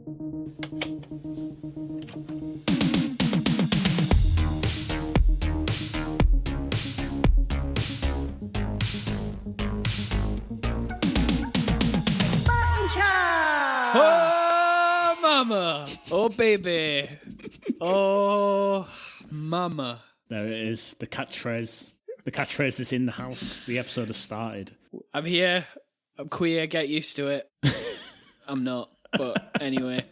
Oh, mama. Oh, baby. Oh, mama. There it is. The catchphrase. The catchphrase is in the house. The episode has started. I'm here. I'm queer. Get used to it. I'm not. But anyway.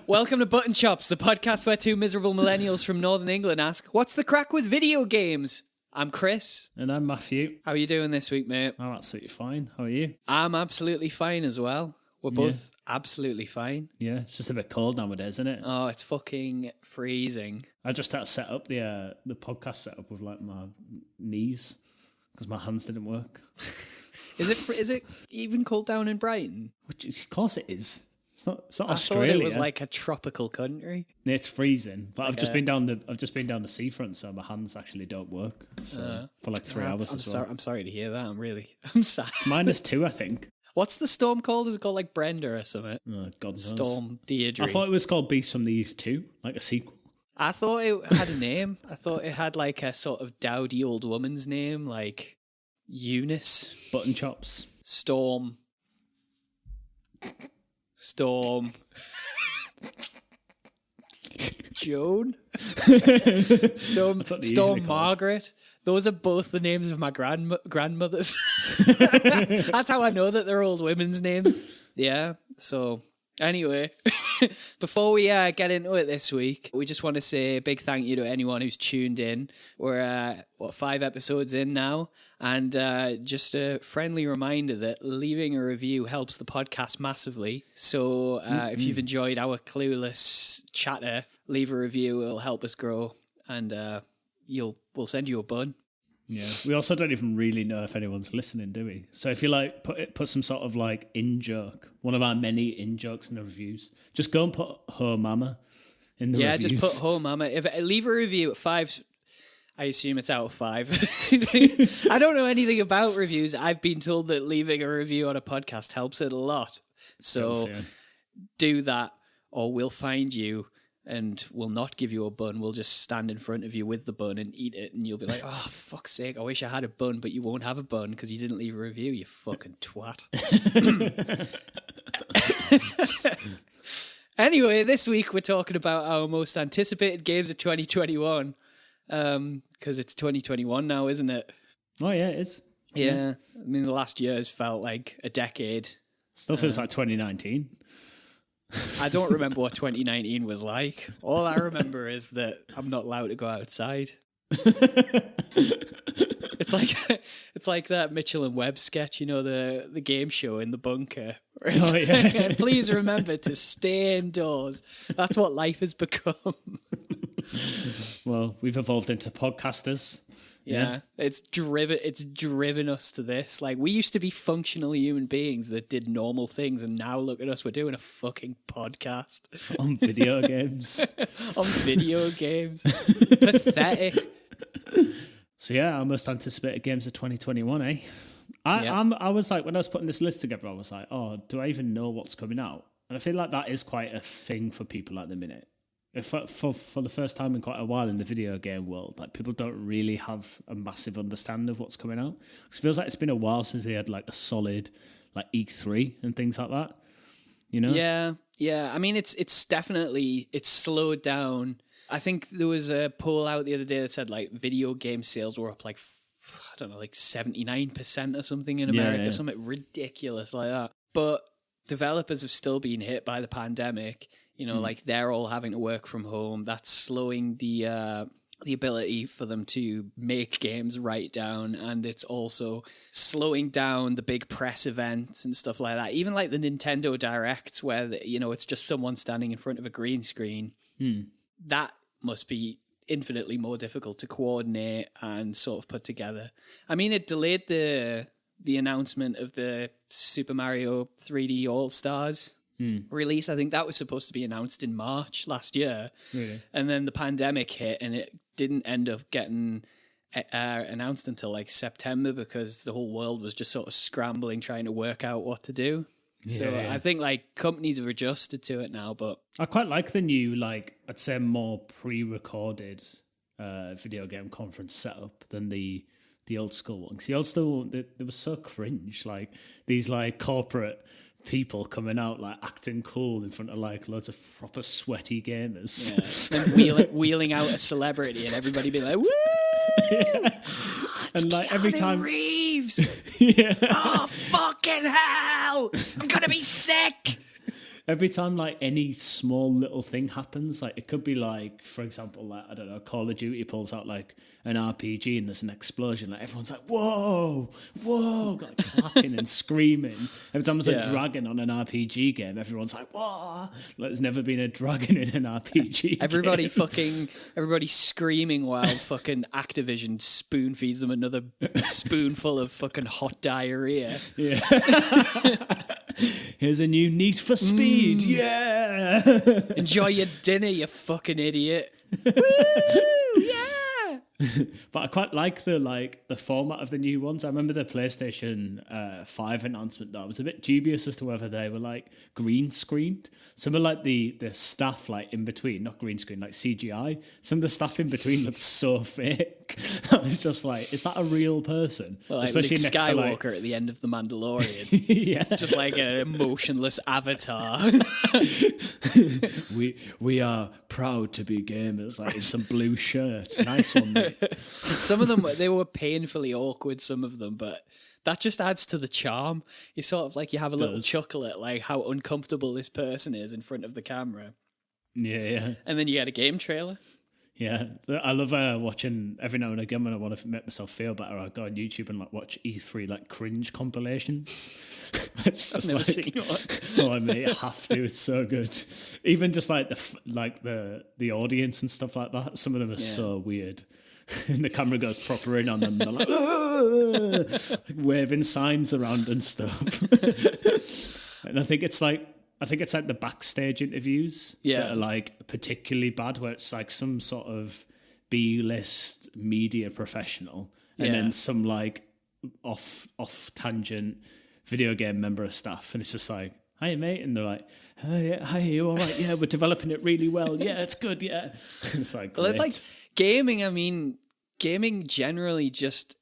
Welcome to Button Chops, the podcast where two miserable millennials from Northern England ask, what's the crack with video games? I'm Chris. And I'm Matthew. How are you doing this week, mate? I'm absolutely fine. How are you? I'm absolutely fine as well. We're both absolutely fine. Yeah, it's just a bit cold nowadays, isn't it? Oh, it's fucking freezing. I just had to set up the podcast setup with like my knees because my hands didn't work. Is it even cold down in Brighton? Which, of course it is. It's not I Australia. thought it was like a tropical country. It's freezing, but I've just been down the seafront, so my hands actually don't work. So for like 3 hours as well. I'm sorry to hear that. I'm sad. It's -2, I think. What's the storm called? Is it called like Brenda or something? Oh, God knows. Storm Deirdre. I thought it was called Beast from the East 2, like a sequel. I thought it had a name. I thought it had like a sort of dowdy old woman's name, like Eunice. Button Chops. Storm. Joan? Storm Margaret. Those are both the names of my grandmothers. That's how I know that they're old women's names. Yeah, so anyway, before we get into it this week, we just want to say a big thank you to anyone who's tuned in. We're, 5 episodes in now? And just a friendly reminder that leaving a review helps the podcast massively. So if you've enjoyed our clueless chatter, leave a review. It'll help us grow. And we'll send you a bun. Yeah. We also don't even really know if anyone's listening, do we? So if you like put some sort of like in-joke, one of our many in-jokes in the reviews, just go and put Ho Mama in the reviews. Yeah, just put Ho Mama. Leave a review at 5... I assume it's out of 5. I don't know anything about reviews. I've been told that leaving a review on a podcast helps it a lot. So do that, or we'll find you and we'll not give you a bun. We'll just stand in front of you with the bun and eat it, and you'll be like, oh, fuck's sake, I wish I had a bun, but you won't have a bun because you didn't leave a review, you fucking twat. Anyway, this week we're talking about our most anticipated games of 2021. Because it's 2021 now, isn't it? Oh yeah, it is. Yeah. I mean, the last year has felt like a decade. Still feels like 2019. I don't remember what 2019 was like. All I remember is that I'm not allowed to go outside. It's like that Mitchell and Webb sketch, you know, the game show in the bunker. Oh yeah. Please remember to stay indoors. That's what life has become. Well, we've evolved into podcasters. Yeah. It's driven us to this. Like, we used to be functional human beings that did normal things, and now look at us, we're doing a fucking podcast. On video games. On video games. Pathetic. So yeah, our most anticipated games of 2021, eh? I was like, when I was putting this list together, I was like, oh, do I even know what's coming out? And I feel like that is quite a thing for people at the minute. For the first time in quite a while in the video game world, like, people don't really have a massive understanding of what's coming out. It feels like it's been a while since we had like a solid like E3 and things like that. You know? Yeah. I mean, it's definitely slowed down. I think there was a poll out the other day that said like video game sales were up like, I don't know, like 79% or something in America, something ridiculous like that. But developers have still been hit by the pandemic. You know, like, they're all having to work from home. That's slowing the ability for them to make games right down, and it's also slowing down the big press events and stuff like that. Even like the Nintendo Directs, where it's just someone standing in front of a green screen. That must be infinitely more difficult to coordinate and sort of put together. I mean, it delayed the announcement of the Super Mario 3D All Stars release. I think that was supposed to be announced in March last year. Really? And then the pandemic hit, and it didn't end up getting announced until like September, because the whole world was just sort of scrambling, trying to work out what to do. So I think like companies have adjusted to it now, but I quite like the new, like, I'd say more pre-recorded video game conference setup than the old school one. 'Cause the old school one, they were so cringe. Like these like corporate people coming out like acting cool in front of like loads of proper sweaty gamers. Yeah. And wheeling out a celebrity and everybody being like, woo! Yeah. And like every time Reeves! yeah. Oh, fucking hell! I'm gonna be sick! Every time like any small little thing happens, like it could be like, for example, like I don't know, Call of Duty pulls out like an RPG and there's an explosion, like everyone's like, whoa, like clapping and screaming. Every time there's a dragon on an RPG game, everyone's like, whoa, like there's never been a dragon in an RPG game. Everybody screaming while fucking Activision spoon feeds them another spoonful of fucking hot diarrhea. Yeah. Here's a new Need for Speed. Yeah. Enjoy your dinner, you fucking idiot. Woo! Yeah. But I quite like the format of the new ones. I remember the PlayStation 5 announcement though. I was a bit dubious as to whether they were like green screened. Some of like the stuff like in between, not green screen, like CGI. Some of the stuff in between looked so fake. I was just like, is that a real person? Well, like especially Luke next Skywalker to like... at the end of The Mandalorian. Yeah. Just like an emotionless avatar. we are proud to be gamers. Like in some blue shirt. Nice one, mate. Some of them, they were painfully awkward, some of them, but that just adds to the charm. You sort of like, you have a little chuckle at like how uncomfortable this person is in front of the camera. Yeah. And then you get a game trailer. Yeah, I love watching every now and again when I want to make myself feel better. I go on YouTube and like watch E3 like cringe compilations. It's just I've never seen one. Oh, mate, I have to. It's so good. Even just like the audience and stuff like that. Some of them are so weird. And the camera goes proper in on them. They're like, like waving signs around and stuff. And I think it's like the backstage interviews that are like particularly bad, where it's like some sort of B-list media professional and then some like off tangent video game member of staff, and it's just like, "Hi mate," and they're like, "Hi, you all right? Yeah, we're developing it really well. Yeah, it's good. Yeah." It's like, great. Well, like gaming. I mean, gaming generally just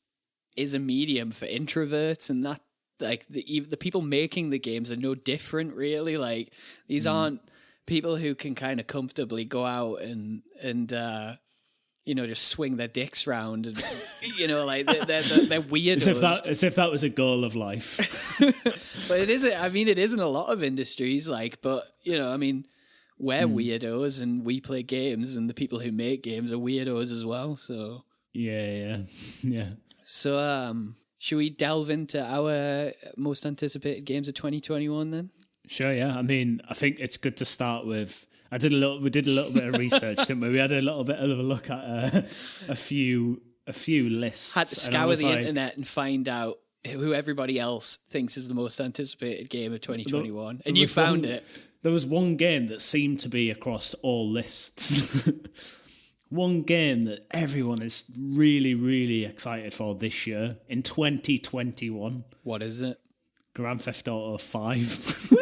is a medium for introverts, and that. Like the people making the games are no different, really. Like these aren't people who can kind of comfortably go out and just swing their dicks round, and like they're weirdos. As if that was a goal of life. But it isn't. I mean, it is in a lot of industries. Like, but I mean, we're weirdos and we play games, and the people who make games are weirdos as well. So yeah. So should we delve into our most anticipated games of 2021 then? Sure, yeah. I mean, I think it's good to start with. We did a little bit of research, didn't we? We had a little bit of a look at a few lists. Had to scour the internet and find out who everybody else thinks is the most anticipated game of 2021, and you found it. There was one game that seemed to be across all lists. One game that everyone is really, really excited for this year in 2021. What is it? Grand Theft Auto 5.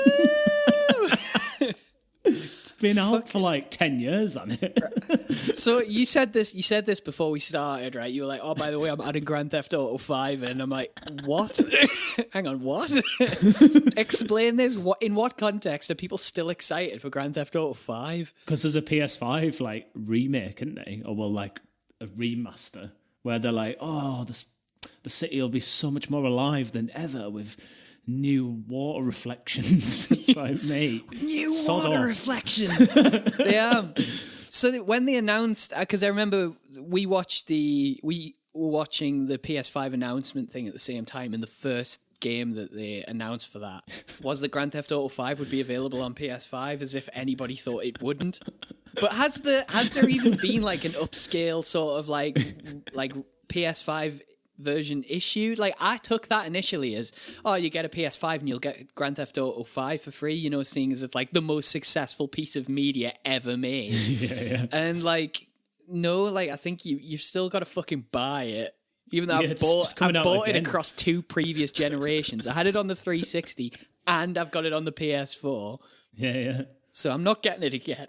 It's been out for like 10 years, hasn't it? So you said this before we started, right? You were like, "Oh, by the way, I'm adding Grand Theft Auto 5 in." I'm like, "What? Hang on, what?" Explain this. In what context are people still excited for Grand Theft Auto 5? Because there's a PS5 like remake, isn't they? Or well, like a remaster where they're like, "Oh, the city will be so much more alive than ever with new water reflections." It's like, mate, new water reflections. So when they announced, because I remember we were watching the PS5 announcement thing at the same time, and the first game that they announced for that was that Grand Theft Auto 5 would be available on PS5, as if anybody thought it wouldn't. But has there even been like an upscale sort of like PS5 version issued? Like, I took that initially as, oh, you get a PS5 and you'll get Grand Theft Auto 5 for free, seeing as it's like the most successful piece of media ever made. Yeah. And like, no, like, I think you've still got to fucking buy it. Even though I've bought it across 2 previous generations. I had it on the 360 and I've got it on the PS4. Yeah. So I'm not getting it again.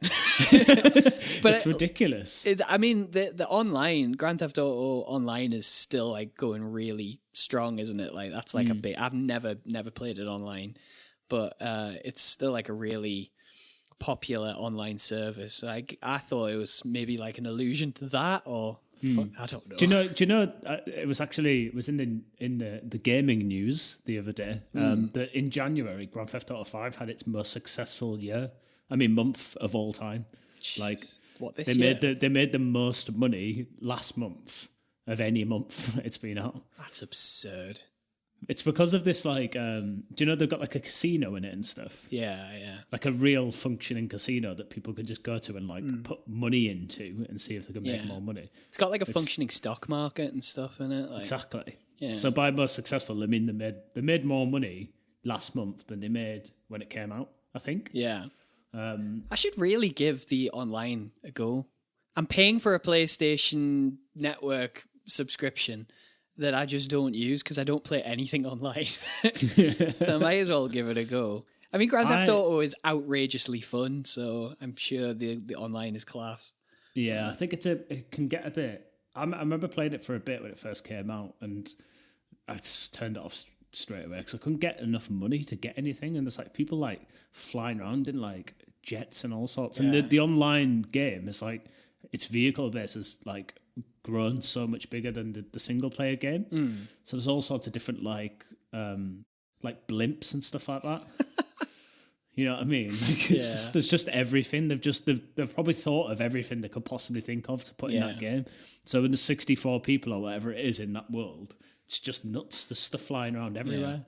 But it's ridiculous. The online Grand Theft Auto Online is still like going really strong, isn't it? Like that's like a big. I've never played it online, but it's still like a really popular online service. Like I thought it was maybe like an allusion to that, or I don't know. Do you know? It was in the gaming news the other day that in January Grand Theft Auto 5 had its most successful month of all time. Like what this year? They made the most money last month of any month it's been out. That's absurd. It's because of this, like, do you know they've got like a casino in it and stuff? Yeah. Like a real functioning casino that people can just go to and like put money into and see if they can make more money. It's got like a functioning stock market and stuff in it. Like, exactly. Yeah. So by most successful, I mean they made more money last month than they made when it came out, I think. Yeah. I should really give the online a go. I'm paying for a PlayStation Network subscription that I just don't use because I don't play anything online. So I might as well give it a go. I mean, Grand Theft Auto is outrageously fun, so I'm sure the online is class. Yeah, I think it can get a bit. I remember playing it for a bit when it first came out, and I just turned it off straight away because I couldn't get enough money to get anything, and there's like people like flying around in like jets and all sorts, and the online game is like its vehicle base is like grown so much bigger than the single player game. So there's all sorts of different like blimps and stuff like that. You know what I mean? Like there's just everything. They've probably thought of everything they could possibly think of to put in that game. So when there's 64 people or whatever it is in that world, it's just nuts. There's stuff flying around everywhere.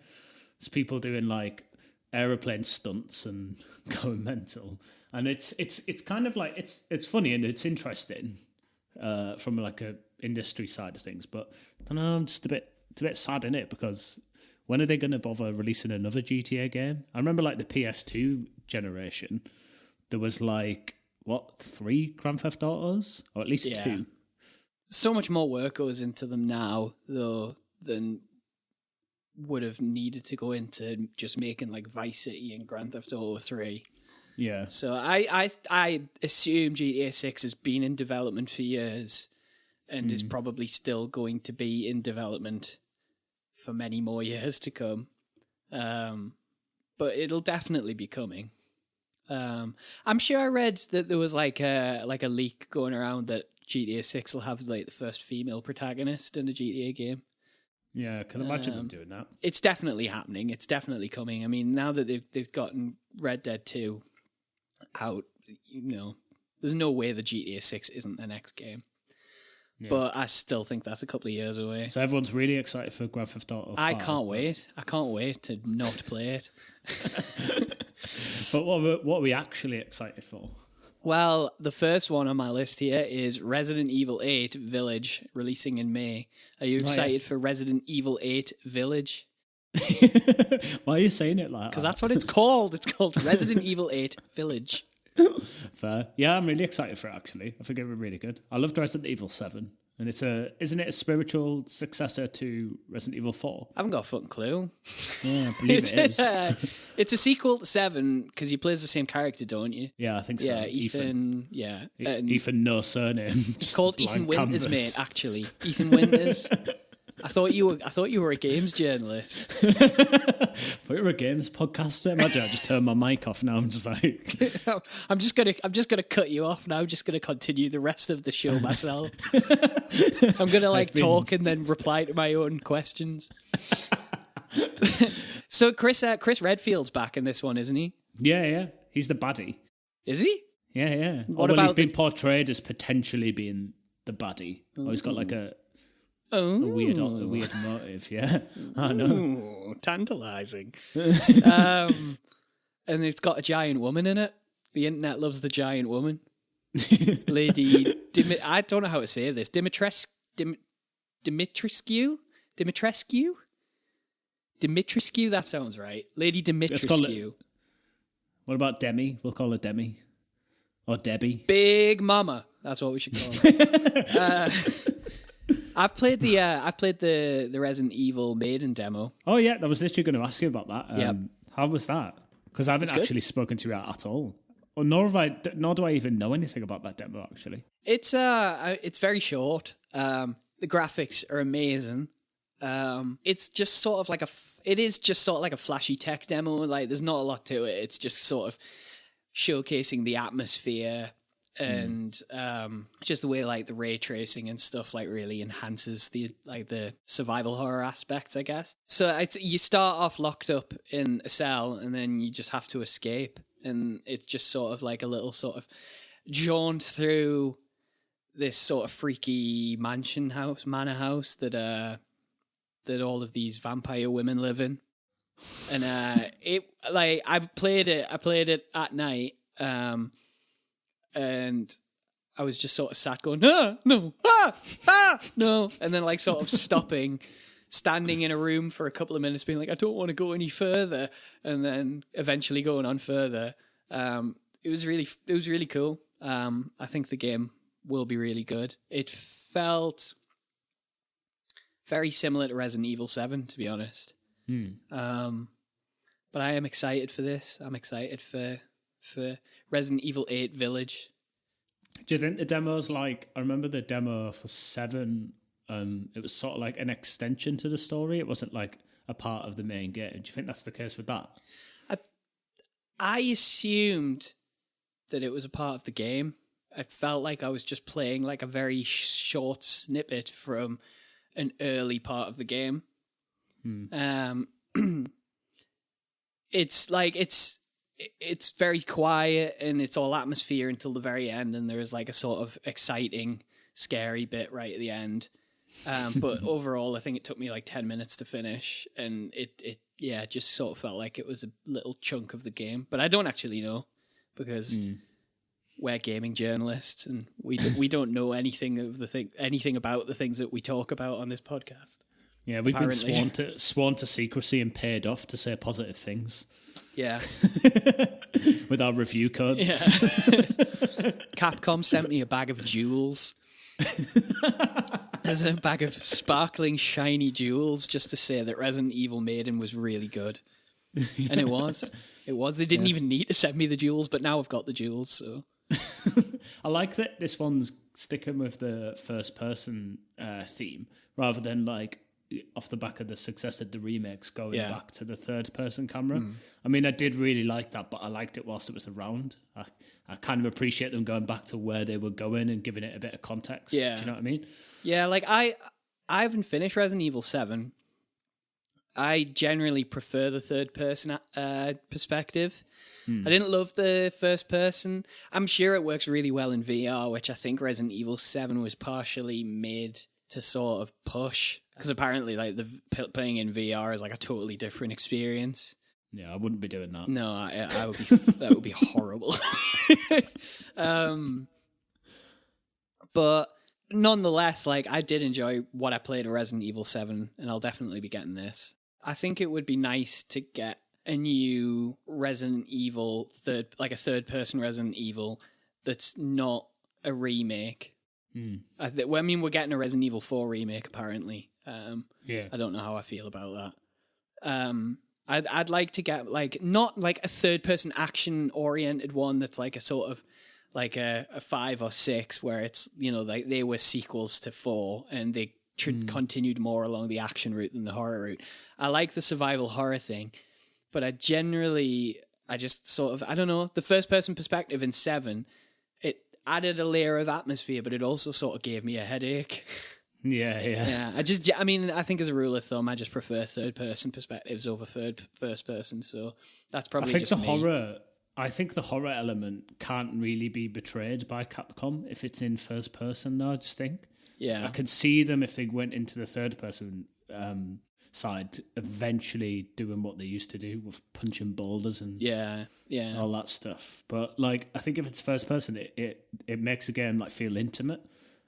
There's people doing like aeroplane stunts and going mental. And it's kind of like it's funny and it's interesting from like a industry side of things. But I don't know, I'm just a bit sad in it because when are they going to bother releasing another GTA game? I remember like the PS2 generation, there was like, 3 Grand Theft Autos? Or at least 2. So much more work goes into them now, though, than would have needed to go into just making like Vice City and Grand Theft Auto 3. Yeah. So I assume GTA 6 has been in development for years and is probably still going to be in development for many more years to come. But it'll definitely be coming. I'm sure I read that there was like a leak going around that GTA 6 will have like the first female protagonist in a GTA game. Yeah, I can imagine them doing that. It's definitely happening. It's definitely coming. I mean, now that they've gotten Red Dead 2 out, there's no way the GTA 6 isn't the next game. Yeah. But I still think that's a couple of years away. So everyone's really excited for Grand Theft Auto 5. I can't wait. I can't wait to not play it. But what are we actually excited for? Well, the first one on my list here is Resident Evil 8 Village, releasing in May. Are you excited for Resident Evil 8 Village? Why are you saying it like that? Because that's what it's called. It's called Resident Evil 8 Village. Fair. Yeah, I'm really excited for it, actually. I think it was really good. I loved Resident Evil 7. And isn't it a spiritual successor to Resident Evil 4? I haven't got a fucking clue. Yeah, I believe it is. It's a sequel to 7 because you play as the same character, don't you? Yeah, I think so. Yeah, Ethan. Yeah. Ethan, no surname. It's called Ethan Winters, mate, actually. Ethan Winters. I thought you were a games journalist. I thought you were a games podcaster. Imagine I just turned my mic off now. I'm just like, I'm just gonna cut you off now. I'm just gonna continue the rest of the show myself. I'm gonna talk and then reply to my own questions. So Chris Redfield's back in this one, isn't he? Yeah. He's the baddie. Is he? Yeah. He's been portrayed as potentially being the baddie. Or he's got like a weird motive, yeah. I know. Tantalising. And it's got a giant woman in it. The internet loves the giant woman. Lady I don't know how to say this. Dimitrescu? Dimitrescu, that sounds right. Lady Dimitrescu. What about Demi? We'll call her Demi. Or Debbie. Big Mama. That's what we should call her. I've played the Resident Evil Maiden demo. Oh yeah, I was literally going to ask you about that. How was that? Because I haven't actually spoken to you at all. Or nor do I even know anything about that demo, actually. It's very short. The graphics are amazing. It's just sort of like a flashy tech demo. Like, there's not a lot to it. It's just sort of showcasing the atmosphere and just the way like the ray tracing and stuff like really enhances the survival horror aspects, I guess. So you start off locked up in a cell and then you just have to escape, and it's just sort of like a little sort of jaunt through this sort of freaky manor house that all of these vampire women live in. And I played it at night, and I was just sort of sat going, no, no, and then like sort of standing in a room for a couple of minutes being like, I don't want to go any further, and then eventually going on further. It was really cool. I think the game will be really good. It felt very similar to Resident Evil 7, to be honest. But I am excited for this. I'm excited for Resident Evil 8 Village. Do you think the demo's like... I remember the demo for 7, it was sort of like an extension to the story. It wasn't like a part of the main game. Do you think that's the case with that? I assumed that it was a part of the game. I felt like I was just playing like a very short snippet from an early part of the game. It's like it's very quiet and it's all atmosphere until the very end, and there is like a sort of exciting, scary bit right at the end. But overall, I think it took me like 10 minutes to finish, and it just sort of felt like it was a little chunk of the game. But I don't actually know, because we're gaming journalists and we don't know anything about the things that we talk about on this podcast. Yeah, we've been sworn to secrecy and paid off to say positive things. Yeah. With our review codes. Yeah. Capcom sent me a bag of jewels. There's a bag of sparkling, shiny jewels just to say that Resident Evil Maiden was really good. And it was. It was. They didn't even need to send me the jewels, but now I've got the jewels, so... I like that this one's sticking with the first-person theme, rather than, like, off the back of the success of the remakes, going back to the third-person camera. I mean, I did really like that, but I liked it whilst it was around. I kind of appreciate them going back to where they were going and giving it a bit of context. Yeah. Do you know what I mean? Yeah, like, I haven't finished Resident Evil 7. I generally prefer the third-person perspective. I didn't love the first person. I'm sure it works really well in VR, which I think Resident Evil 7 was partially made to sort of push, because apparently like playing in VR is like a totally different experience. Yeah, I wouldn't be doing that. No, I would be that would be horrible. But nonetheless, like, I did enjoy what I played of Resident Evil 7, and I'll definitely be getting this. I think it would be nice to get a new Resident Evil a third-person Resident Evil that's not a remake. I mean, we're getting a Resident Evil 4 remake, apparently. I don't know how I feel about that. I'd like to get, like, not like a third-person action-oriented one that's like a sort of like a 5 or 6, where it's, you know, like they were sequels to 4 and they continued more along the action route than the horror route. I like the survival horror thing, but I just sort of, I don't know, the first-person perspective in 7, it added a layer of atmosphere, but it also sort of gave me a headache. Yeah. I mean, I think as a rule of thumb, I just prefer third-person perspectives over first-person, so that's probably just me. I think the horror element can't really be betrayed by Capcom if it's in first-person, though, I just think. Yeah. I could see them, if they went into the third-person side, eventually doing what they used to do with punching boulders and all that stuff. But like, I think if it's first person, it makes the game like feel intimate,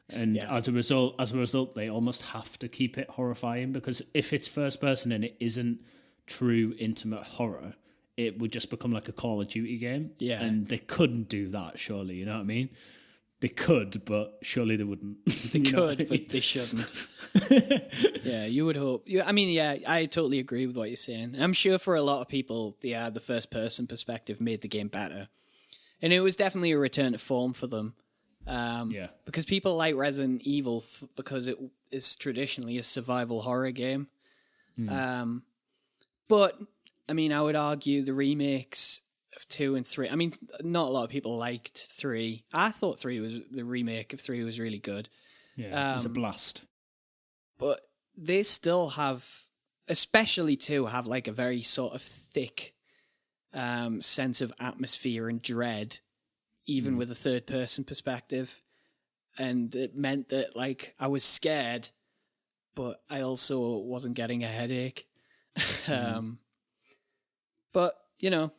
and as a result, they almost have to keep it horrifying, because if it's first person and it isn't true intimate horror, it would just become like a Call of Duty game. Yeah, and they couldn't do that, surely. You know what I mean? They could, but surely they wouldn't. They could, but they shouldn't. Yeah, you would hope. I mean, yeah, I totally agree with what you're saying. I'm sure for a lot of people, the first-person perspective made the game better. And it was definitely a return to form for them. Because people like Resident Evil because it is traditionally a survival horror game. But, I mean, I would argue the remakes of 2 and 3. I mean, not a lot of people liked 3. I thought the remake of 3 was really good. Yeah, it was a blast. But they still have, especially 2, have like a very sort of thick sense of atmosphere and dread, even with a third-person perspective. And it meant that, like, I was scared, but I also wasn't getting a headache. But, you know,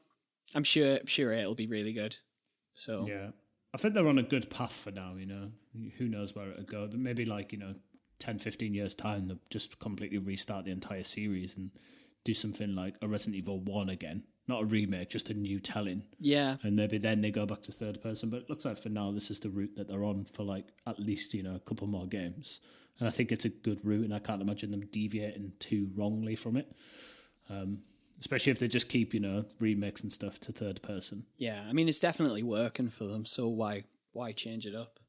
I'm sure it'll be really good. So yeah, I think they're on a good path for now, you know. Who knows where it'll go. Maybe, like, you know, 10, 15 years' time, they'll just completely restart the entire series and do something like a Resident Evil 1 again. Not a remake, just a new telling. Yeah. And maybe then they go back to third person. But it looks like for now, this is the route that they're on for, like, at least, you know, a couple more games. And I think it's a good route, and I can't imagine them deviating too wrongly from it. Especially if they just keep, you know, remakes and stuff to third person. Yeah, I mean, it's definitely working for them, so why change it up?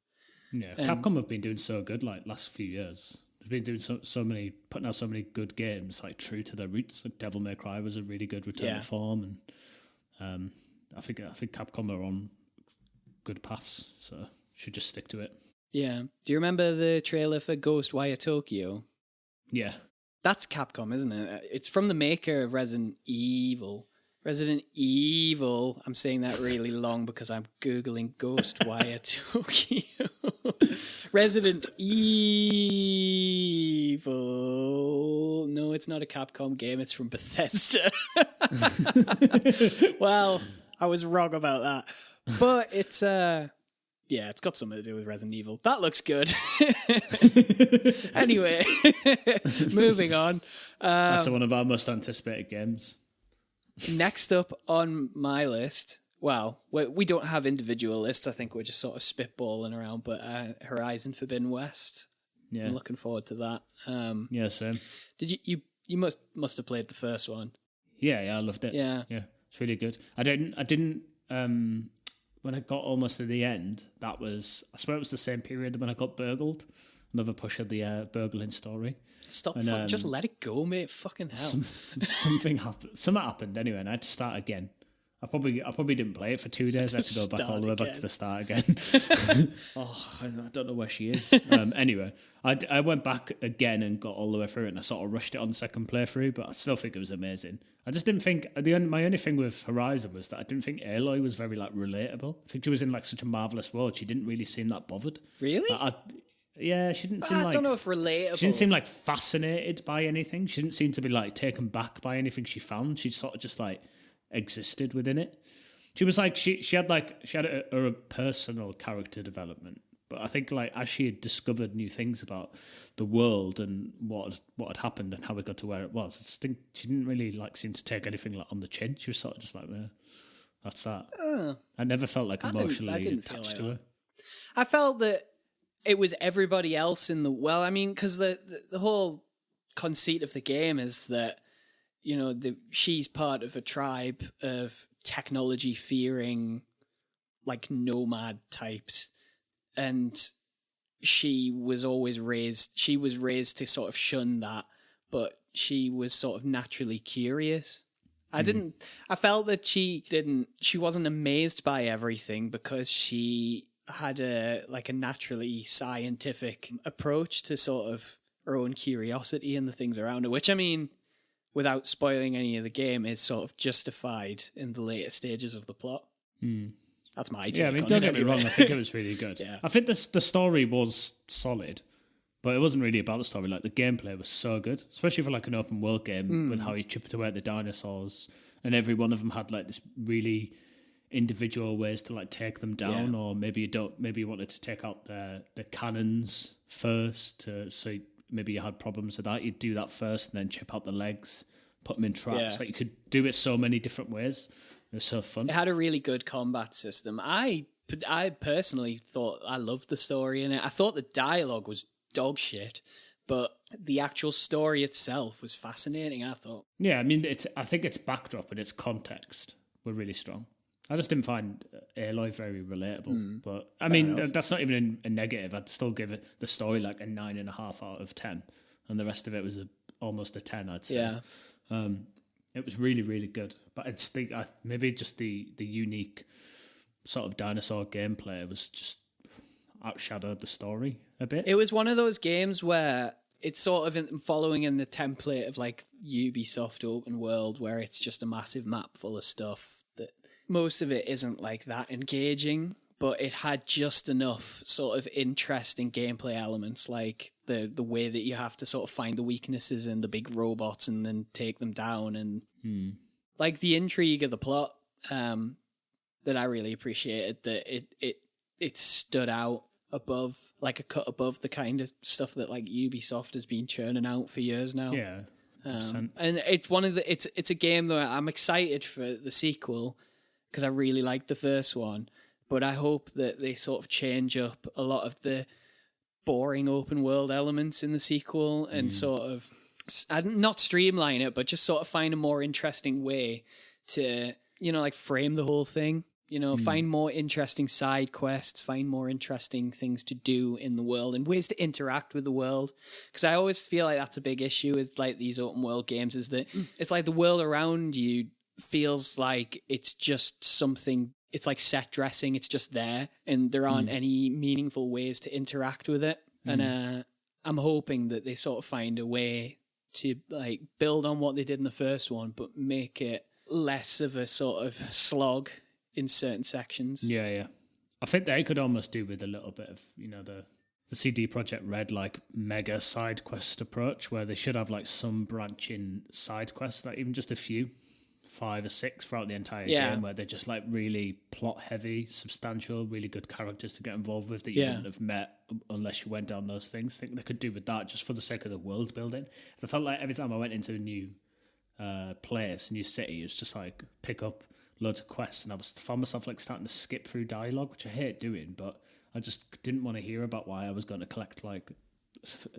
Yeah, Capcom have been doing so good, like, last few years. They've been doing so many, putting out so many good games, like, true to their roots. Like, Devil May Cry was a really good return to form, and I think Capcom are on good paths, so should just stick to it. Yeah. Do you remember the trailer for Ghostwire Tokyo? Yeah. That's Capcom, isn't it? It's from the maker of Resident Evil. Resident Evil. I'm saying that really long because I'm Googling Ghostwire Tokyo. Resident Evil. No, it's not a Capcom game. It's from Bethesda. Well, I was wrong about that. But it's yeah, it's got something to do with Resident Evil. That looks good. Anyway, moving on. That's one of our most anticipated games. Next up on my list, well, we don't have individual lists. I think we're just sort of spitballing around, but Horizon Forbidden West. Yeah. I'm looking forward to that. Yeah, same. Did you must have played the first one? Yeah, I loved it. Yeah. It's really good. I didn't when I got almost to the end, I swear it was the same period when I got burgled. Another push of the burgling story. Stop! Just let it go, mate. Fucking hell. Something happened. Something happened anyway, and I had to start again. I probably didn't play it for 2 days. I had to go back all the way back to the start again. I don't know where she is. Anyway, I went back again and got all the way through it, and I sort of rushed it on the second playthrough, but I still think it was amazing. I just didn't think my only thing with Horizon was that I didn't think Aloy was very, like, relatable. I think she was in, like, such a marvelous world. She didn't really seem that bothered. Really? Yeah, she didn't seem like... I don't know if relatable... She didn't seem, like, fascinated by anything. She didn't seem to be, like, taken back by anything she found. She sort of just, like, existed within it. She was, like... She had a personal character development. But I think, like, as she had discovered new things about the world and what had happened and how it got to where it was, I think she didn't really, like, seem to take anything, like, on the chin. She was sort of just like, that's that. I never felt, like, emotionally attached to her. I felt that it was everybody else in the... Well, I mean, because the whole conceit of the game is that, you know, she's part of a tribe of technology-fearing, like, nomad types. And she was raised to sort of shun that, but she was sort of naturally curious. I felt that she wasn't amazed by everything because she had a naturally scientific approach to sort of her own curiosity and the things around her, which, I mean, without spoiling any of the game, is sort of justified in the later stages of the plot. That's my take. Yeah, I mean, don't get me wrong, I think it was really good. I think the story was solid, but it wasn't really about the story. Like, the gameplay was so good, especially for, like, an open world game with how you chipped away at the dinosaurs, and every one of them had, like, this really individual ways to, like, take them down, or maybe you wanted to take out the cannons first, so maybe you had problems with that. You'd do that first and then chip out the legs, put them in traps. Like, you could do it so many different ways. It was so fun. It had a really good combat system. I I personally thought I loved the story in it. I thought the dialogue was dog shit, but the actual story itself was fascinating, I thought. Yeah, I mean, I think its backdrop and its context were really strong. I just didn't find Aloy very relatable. But, I mean, that's not even a negative. I'd still give it the story like a 9.5 out of 10. And the rest of it was almost a 10, I'd say. Yeah. It was really, really good. But I just think maybe just the unique sort of dinosaur gameplay was just outshadowed the story a bit. It was one of those games where it's sort of following in the template of like Ubisoft open world, where it's just a massive map full of stuff that most of it isn't like that engaging, but it had just enough sort of interesting gameplay elements, like the way that you have to sort of find the weaknesses in the big robots and then take them down, and like the intrigue of the plot that I really appreciated, that it stood out above, like a cut above the kind of stuff that like Ubisoft has been churning out for years now. Yeah. And it's it's a game that I'm excited for the sequel because I really liked the first one, but I hope that they sort of change up a lot of the boring open world elements in the sequel and sort of not streamline it, but just sort of find a more interesting way to, like frame the whole thing. Find more interesting side quests, find more interesting things to do in the world and ways to interact with the world. Because I always feel like that's a big issue with like these open world games, is that it's like the world around you feels like it's just something, it's like set dressing, it's just there and there aren't any meaningful ways to interact with it. And I'm hoping that they sort of find a way to like build on what they did in the first one, but make it less of a sort of slog in certain sections. Yeah. I think they could almost do with a little bit of, the CD Projekt Red like mega side quest approach, where they should have like some branching side quests, like even just a few, 5 or 6 throughout the entire game, where they're just like really plot heavy, substantial, really good characters to get involved with that you wouldn't have met unless you went down those things. I think they could do with that just for the sake of the world building. I felt like every time I went into a new place, a new city, it's just like pick up loads of quests, and I found myself like starting to skip through dialogue, which I hate doing, but I just didn't want to hear about why I was going to collect like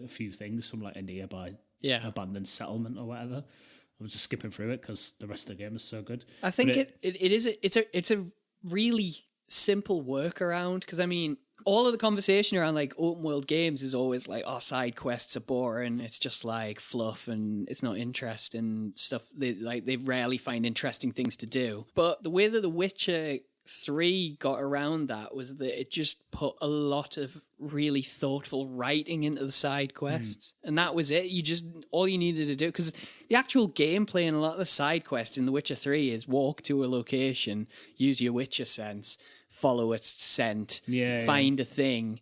a few things from like a nearby abandoned settlement or whatever. I was just skipping through it because the rest of the game is so good. I think it's a really simple workaround, because I mean, all of the conversation around like open world games is always like, oh, side quests are boring, it's just like fluff and it's not interesting stuff. They rarely find interesting things to do. But the way that The Witcher 3 got around that was that it just put a lot of really thoughtful writing into the side quests, and that was it. All you needed to do, because the actual gameplay in a lot of the side quests in The Witcher 3 is walk to a location, use your Witcher sense, follow a scent, find a thing,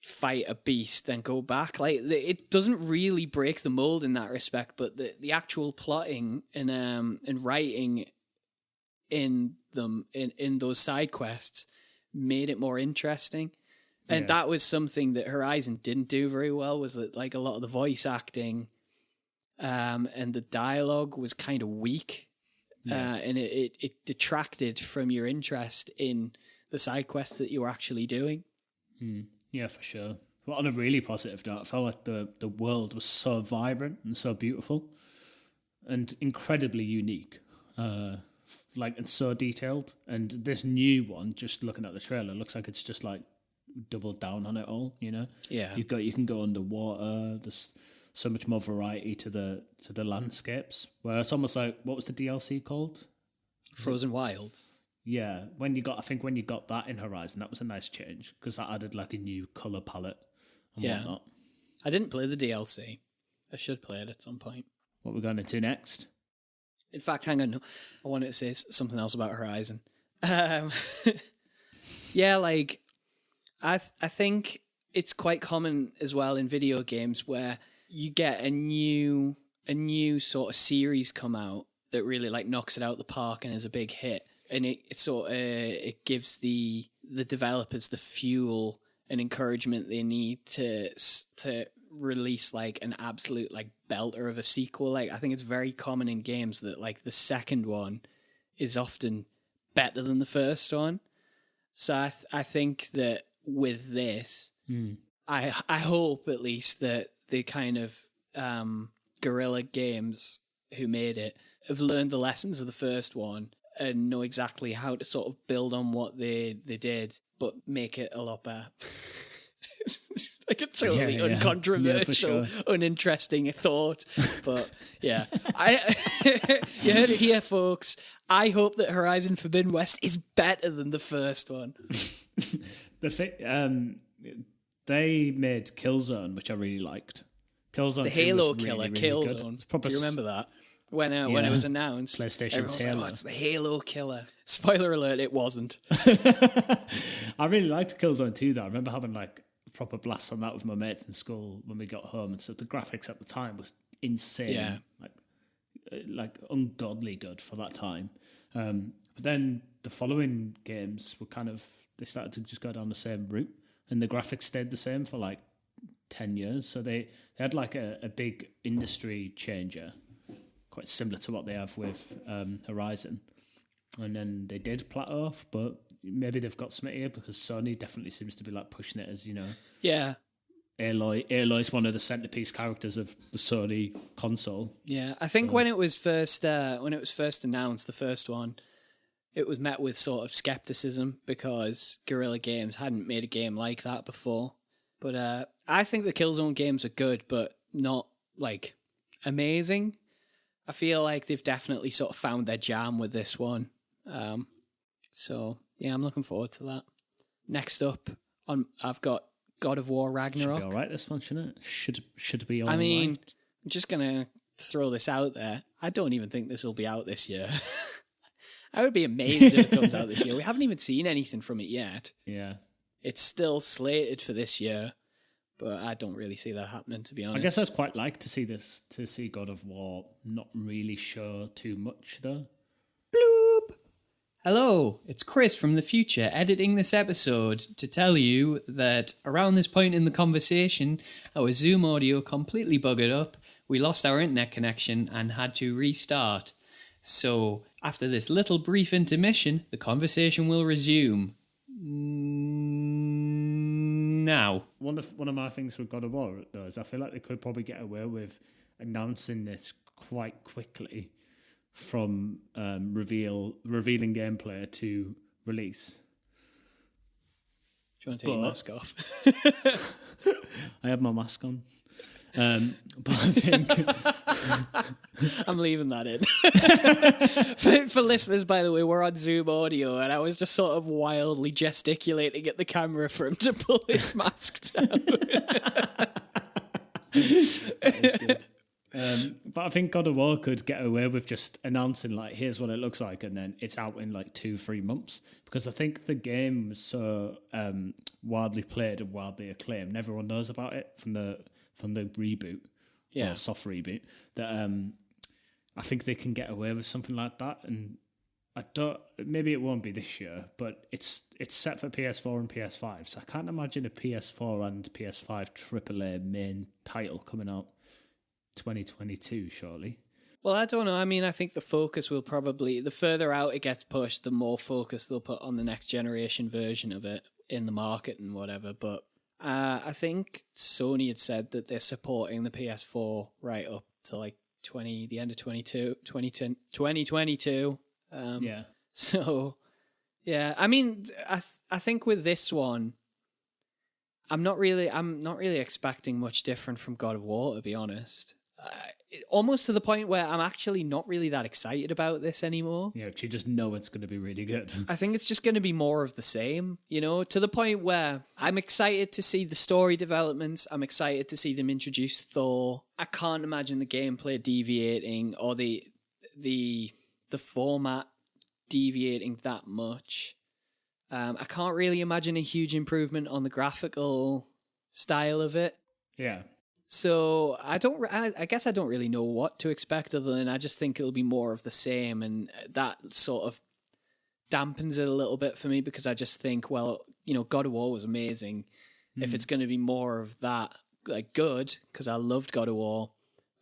fight a beast, then go back. Like, it doesn't really break the mold in that respect, but the actual plotting and writing in them in those side quests made it more interesting. And that was something that Horizon didn't do very well, was that like a lot of the voice acting and the dialogue was kind of weak. And it detracted from your interest in the side quests that you were actually doing. Yeah, for sure. But on a really positive note, I felt like the world was so vibrant and so beautiful and incredibly unique, and so detailed. And this new one, just looking at the trailer, looks like it's just like doubled down on it all. Yeah, you can go underwater. There's so much more variety to the landscapes, where it's almost like, what was the DLC called? Frozen Wilds. Yeah, when you got that in Horizon, that was a nice change, because that added like a new color palette and whatnot. I didn't play the DLC. I should play it at some point. What we're going into next? In fact, hang on, I wanted to say something else about Horizon. Like I think it's quite common as well in video games where you get a new sort of series come out that really like knocks it out the park and is a big hit, and it gives the developers the fuel and encouragement they need to release like an absolute like belter of a sequel. Like, I think it's very common in games that like the second one is often better than the first one. So I think that with this, I hope at least that the kind of Guerrilla Games who made it have learned the lessons of the first one and know exactly how to sort of build on what they did, but make it a lot better. Like a totally uncontroversial, uninteresting thought. But yeah, you heard it here, folks. I hope that Horizon Forbidden West is better than the first one. They made Killzone, which I really liked. Killzone, the Halo was killer, really, Killzone. Do you remember that? When it was announced, PlayStation's Halo. Like, oh, it's the Halo killer. Spoiler alert, it wasn't. I really liked Killzone 2, though. I remember having like proper blasts on that with my mates in school when we got home, and so the graphics at the time was insane, like ungodly good for that time. But then the following games were they started to just go down the same route, and the graphics stayed the same for like 10 years. So they had like a big industry changer, quite similar to what they have with Horizon. And then they did plateau off, but maybe they've got something here because Sony definitely seems to be like pushing it as, Yeah. Aloy's one of the centerpiece characters of the Sony console. Yeah, I think when it was first announced, the first one, it was met with sort of skepticism because Guerrilla Games hadn't made a game like that before. But I think the Killzone games are good, but not like amazing. I feel like they've definitely sort of found their jam with this one. So yeah, I'm looking forward to that. Next up, I've got God of War Ragnarok. Should be all right, this one, shouldn't it? Should be all right. I mean, I'm just gonna throw this out there. I don't even think this will be out this year. I would be amazed if it comes out this year. We haven't even seen anything from it yet. Yeah, it's still slated for this year, but I don't really see that happening, to be honest. I guess I'd quite like to see God of War not really show too much, though. Bloop! Hello, it's Chris from the future editing this episode to tell you that around this point in the conversation, our Zoom audio completely buggered up, we lost our internet connection and had to restart. So, after this little brief intermission, the conversation will resume. Now. One of my things with God of War, though, is I feel like they could probably get away with announcing this quite quickly from revealing gameplay to release. Do you want to take your mask off? I have my mask on. But I think I'm leaving that in. For listeners, by the way, we're on Zoom audio, and I was just sort of wildly gesticulating at the camera for him to pull his mask down. That was good. But I think God of War could get away with just announcing, like, here's what it looks like, and then it's out in like 2-3 months. Because I think the game was so widely played and widely acclaimed, and everyone knows about it from the reboot, or soft reboot, that I think they can get away with something like that. And maybe it won't be this year, but it's set for PS4 and PS5, so I can't imagine a PS4 and PS5 AAA main title coming out 2022, surely. Well, I don't know. I mean, I think the focus will probably, the further out it gets pushed, the more focus they'll put on the next generation version of it in the market and whatever. But I think Sony had said that they're supporting the PS4 right up to like the end of 2022. Yeah. So, yeah. I mean, I think with this one, I'm not really expecting much different from God of War, to be honest. Almost to the point where I'm actually not really that excited about this anymore. Yeah, you just know it's going to be really good. I think it's just going to be more of the same, to the point where I'm excited to see the story developments. I'm excited to see them introduce Thor. I can't imagine the gameplay deviating or the format deviating that much. I can't really imagine a huge improvement on the graphical style of it. Yeah. So I guess I don't really know what to expect, other than I just think it'll be more of the same, and that sort of dampens it a little bit for me, because I just think, well, God of War was amazing. If it's going to be more of that, like, good, because I loved God of War,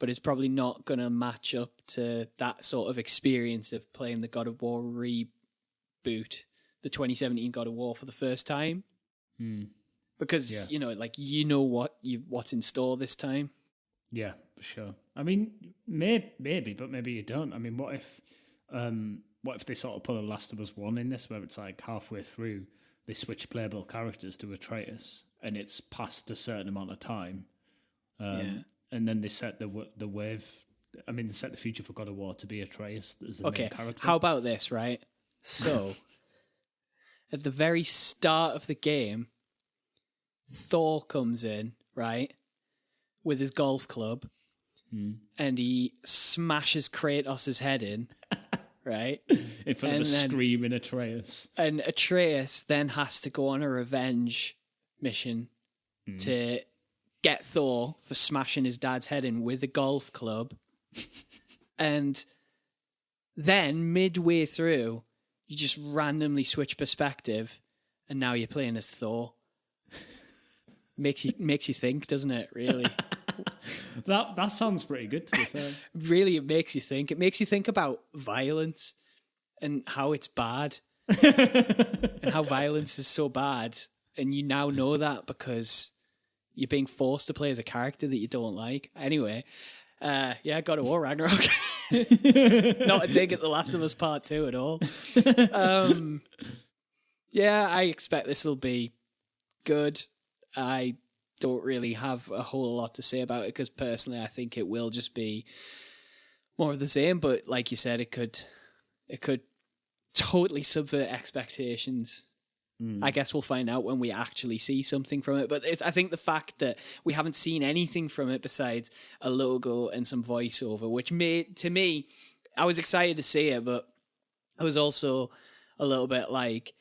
but it's probably not going to match up to that sort of experience of playing the God of War reboot the 2017 God of War for the first time. Because, what's in store this time. Yeah, for sure. I mean, maybe, but maybe you don't. I mean, what if they sort of put a Last of Us 1 in this, where it's like halfway through, they switch playable characters to Atreus, and it's past a certain amount of time, and then they set the wave. I mean, they set the future for God of War to be Atreus as the main character. How about this, right? So, at the very start of the game, Thor comes in, right, with his golf club, and he smashes Kratos' head in, right? In front of a screaming Atreus. And Atreus then has to go on a revenge mission to get Thor for smashing his dad's head in with a golf club. And then midway through, you just randomly switch perspective, and now you're playing as Thor. Makes you think, doesn't it? Really. That sounds pretty good, to be fair. Really, it makes you think. It makes you think about violence and how it's bad, and how violence is so bad. And you now know that because you're being forced to play as a character that you don't like. Anyway, God of War Ragnarok. Not a dig at The Last of Us Part 2 at all. I expect this will be good. I don't really have a whole lot to say about it because personally I think it will just be more of the same, but like you said, it could totally subvert expectations. I guess we'll find out when we actually see something from it, but I think the fact that we haven't seen anything from it besides a logo and some voiceover, which made, to me, I was excited to see it, but I was also a little bit like,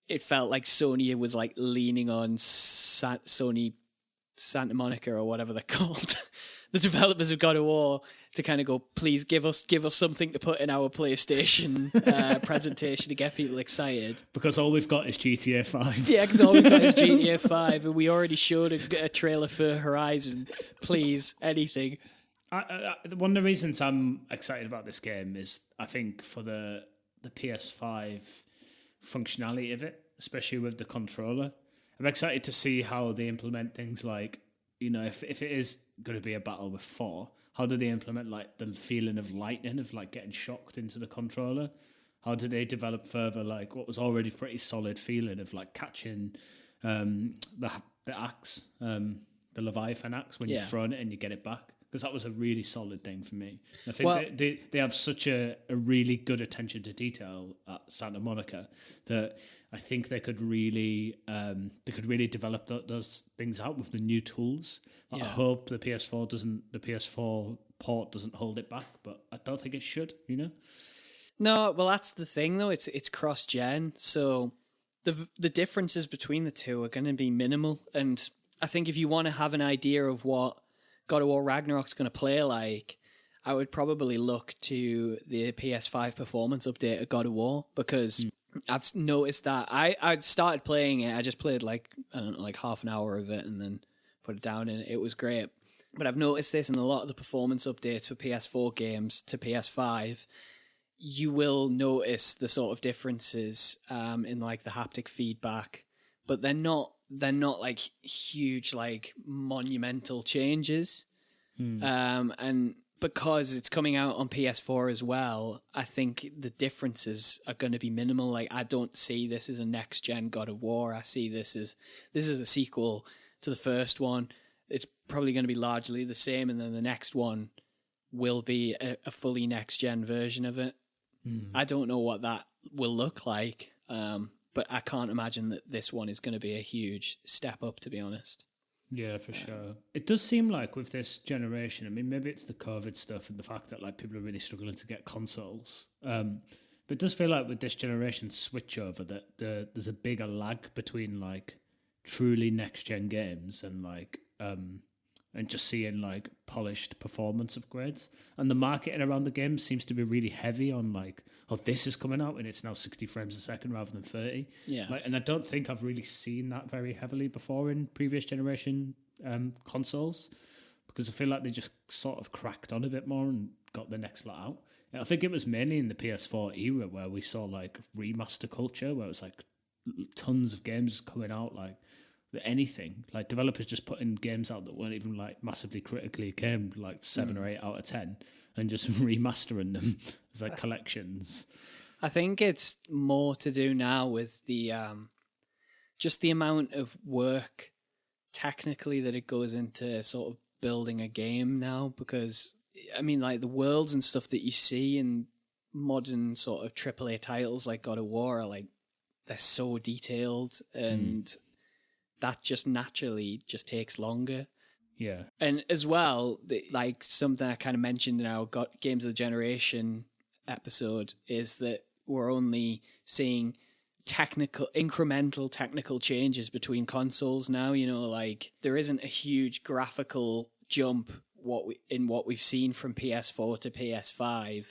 it felt like Sony was like leaning on Sony Santa Monica or whatever they're called, the developers of God of War, to kind of go, please give us something to put in our PlayStation presentation to get people excited. Because all we've got is GTA 5. Yeah, because all we've got is GTA 5, and we already showed a trailer for Horizon. Please, anything. One of the reasons I'm excited about this game is, I think, for the PS5 functionality of it, especially with the controller. I'm excited to see how they implement things like, if it is going to be a battle with 4, how do they implement like the feeling of lightning, of like getting shocked into the controller? How do they develop further like what was already pretty solid feeling of like catching the axe, the Leviathan axe, when you're throwing it and you get it back? Because that was a really solid thing for me. I think they have such a really good attention to detail at Santa Monica that I think they could really develop those things out with the new tools. I hope the PS4 port doesn't hold it back, but I don't think it should. No, well, that's the thing though. It's cross-gen, so the differences between the two are going to be minimal. And I think if you want to have an idea of what God of War Ragnarok's going to play like, I would probably look to the PS5 performance update of God of War, because I've noticed that I started playing it. I just played like half an hour of it and then put it down, and it was great. But I've noticed this in a lot of the performance updates for PS4 games to PS5. You will notice the sort of differences in like the haptic feedback, but they're not like huge, like monumental changes. And because it's coming out on PS4 as well, I think the differences are going to be minimal. Like, I don't see this as a next gen God of War. I see this is a sequel to the first one. It's probably going to be largely the same, and then the next one will be a fully next gen version of it. I don't know what that will look like. But I can't imagine that this one is going to be a huge step up, to be honest. Yeah, for sure. It does seem like with this generation, I mean, maybe it's the COVID stuff and the fact that like people are really struggling to get consoles. But it does feel like with this generation switchover that there's a bigger lag between like truly next gen games and like and just seeing like polished performance upgrades. And the marketing around the game seems to be really heavy on like, oh, this is coming out and it's now 60 frames a second rather than 30. Yeah. And I don't think I've really seen that very heavily before in previous generation consoles, because I feel like they just sort of cracked on a bit more and got the next lot out. I think it was mainly in the PS4 era where we saw like remaster culture, where it was like tons of games coming out, like anything. Like developers just putting games out that weren't even like massively critically acclaimed, like 7 or 8 out of 10, and just remastering them as like collections. I think it's more to do now with the just the amount of work technically that it goes into sort of building a game now, because I mean, like the worlds and stuff that you see in modern sort of AAA titles like God of War are like, they're so detailed, and that just naturally just takes longer. Yeah. And as well, like something I kind of mentioned in our Games of the Generation episode is that we're only seeing incremental technical changes between consoles now. You know, like there isn't a huge graphical jump what we've seen from PS4 to PS5,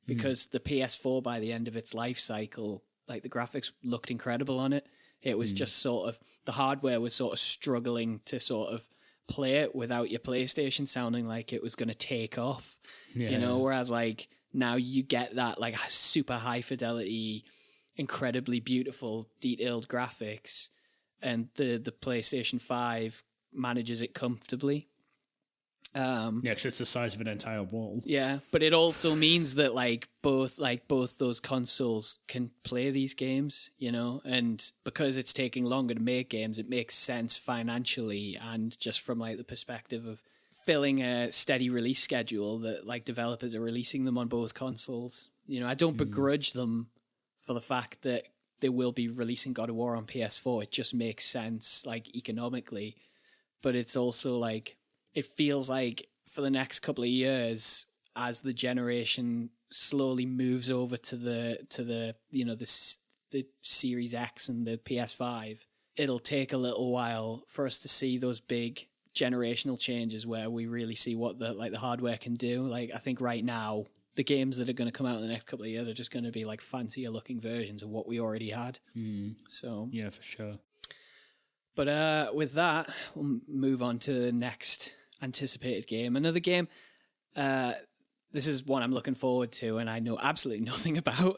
because the PS4 by the end of its life cycle, like the graphics looked incredible on it. It was just sort of, the hardware was sort of struggling to sort of play it without your PlayStation sounding like it was going to take off, you know, whereas like now you get that like super high fidelity, incredibly beautiful, detailed graphics, and the PlayStation 5 manages it comfortably. Because it's the size of an entire wall. Yeah, but it also means that both those consoles can play these games, you know, and because it's taking longer to make games, it makes sense financially and just from like the perspective of filling a steady release schedule that like developers are releasing them on both consoles. You know, I don't begrudge them for the fact that they will be releasing God of War on PS4. It just makes sense like economically, but it's also like, it feels like for the next couple of years, as the generation slowly moves over to the you know, the Series X and the PS5, it'll take a little while for us to see those big generational changes where we really see what the hardware can do. Like I think right now, the games that are going to come out in the next couple of years are just going to be like fancier looking versions of what we already had. So yeah, for sure. But with that, we'll move on to the next anticipated game. Another game, this is one I'm looking forward to and I know absolutely nothing about,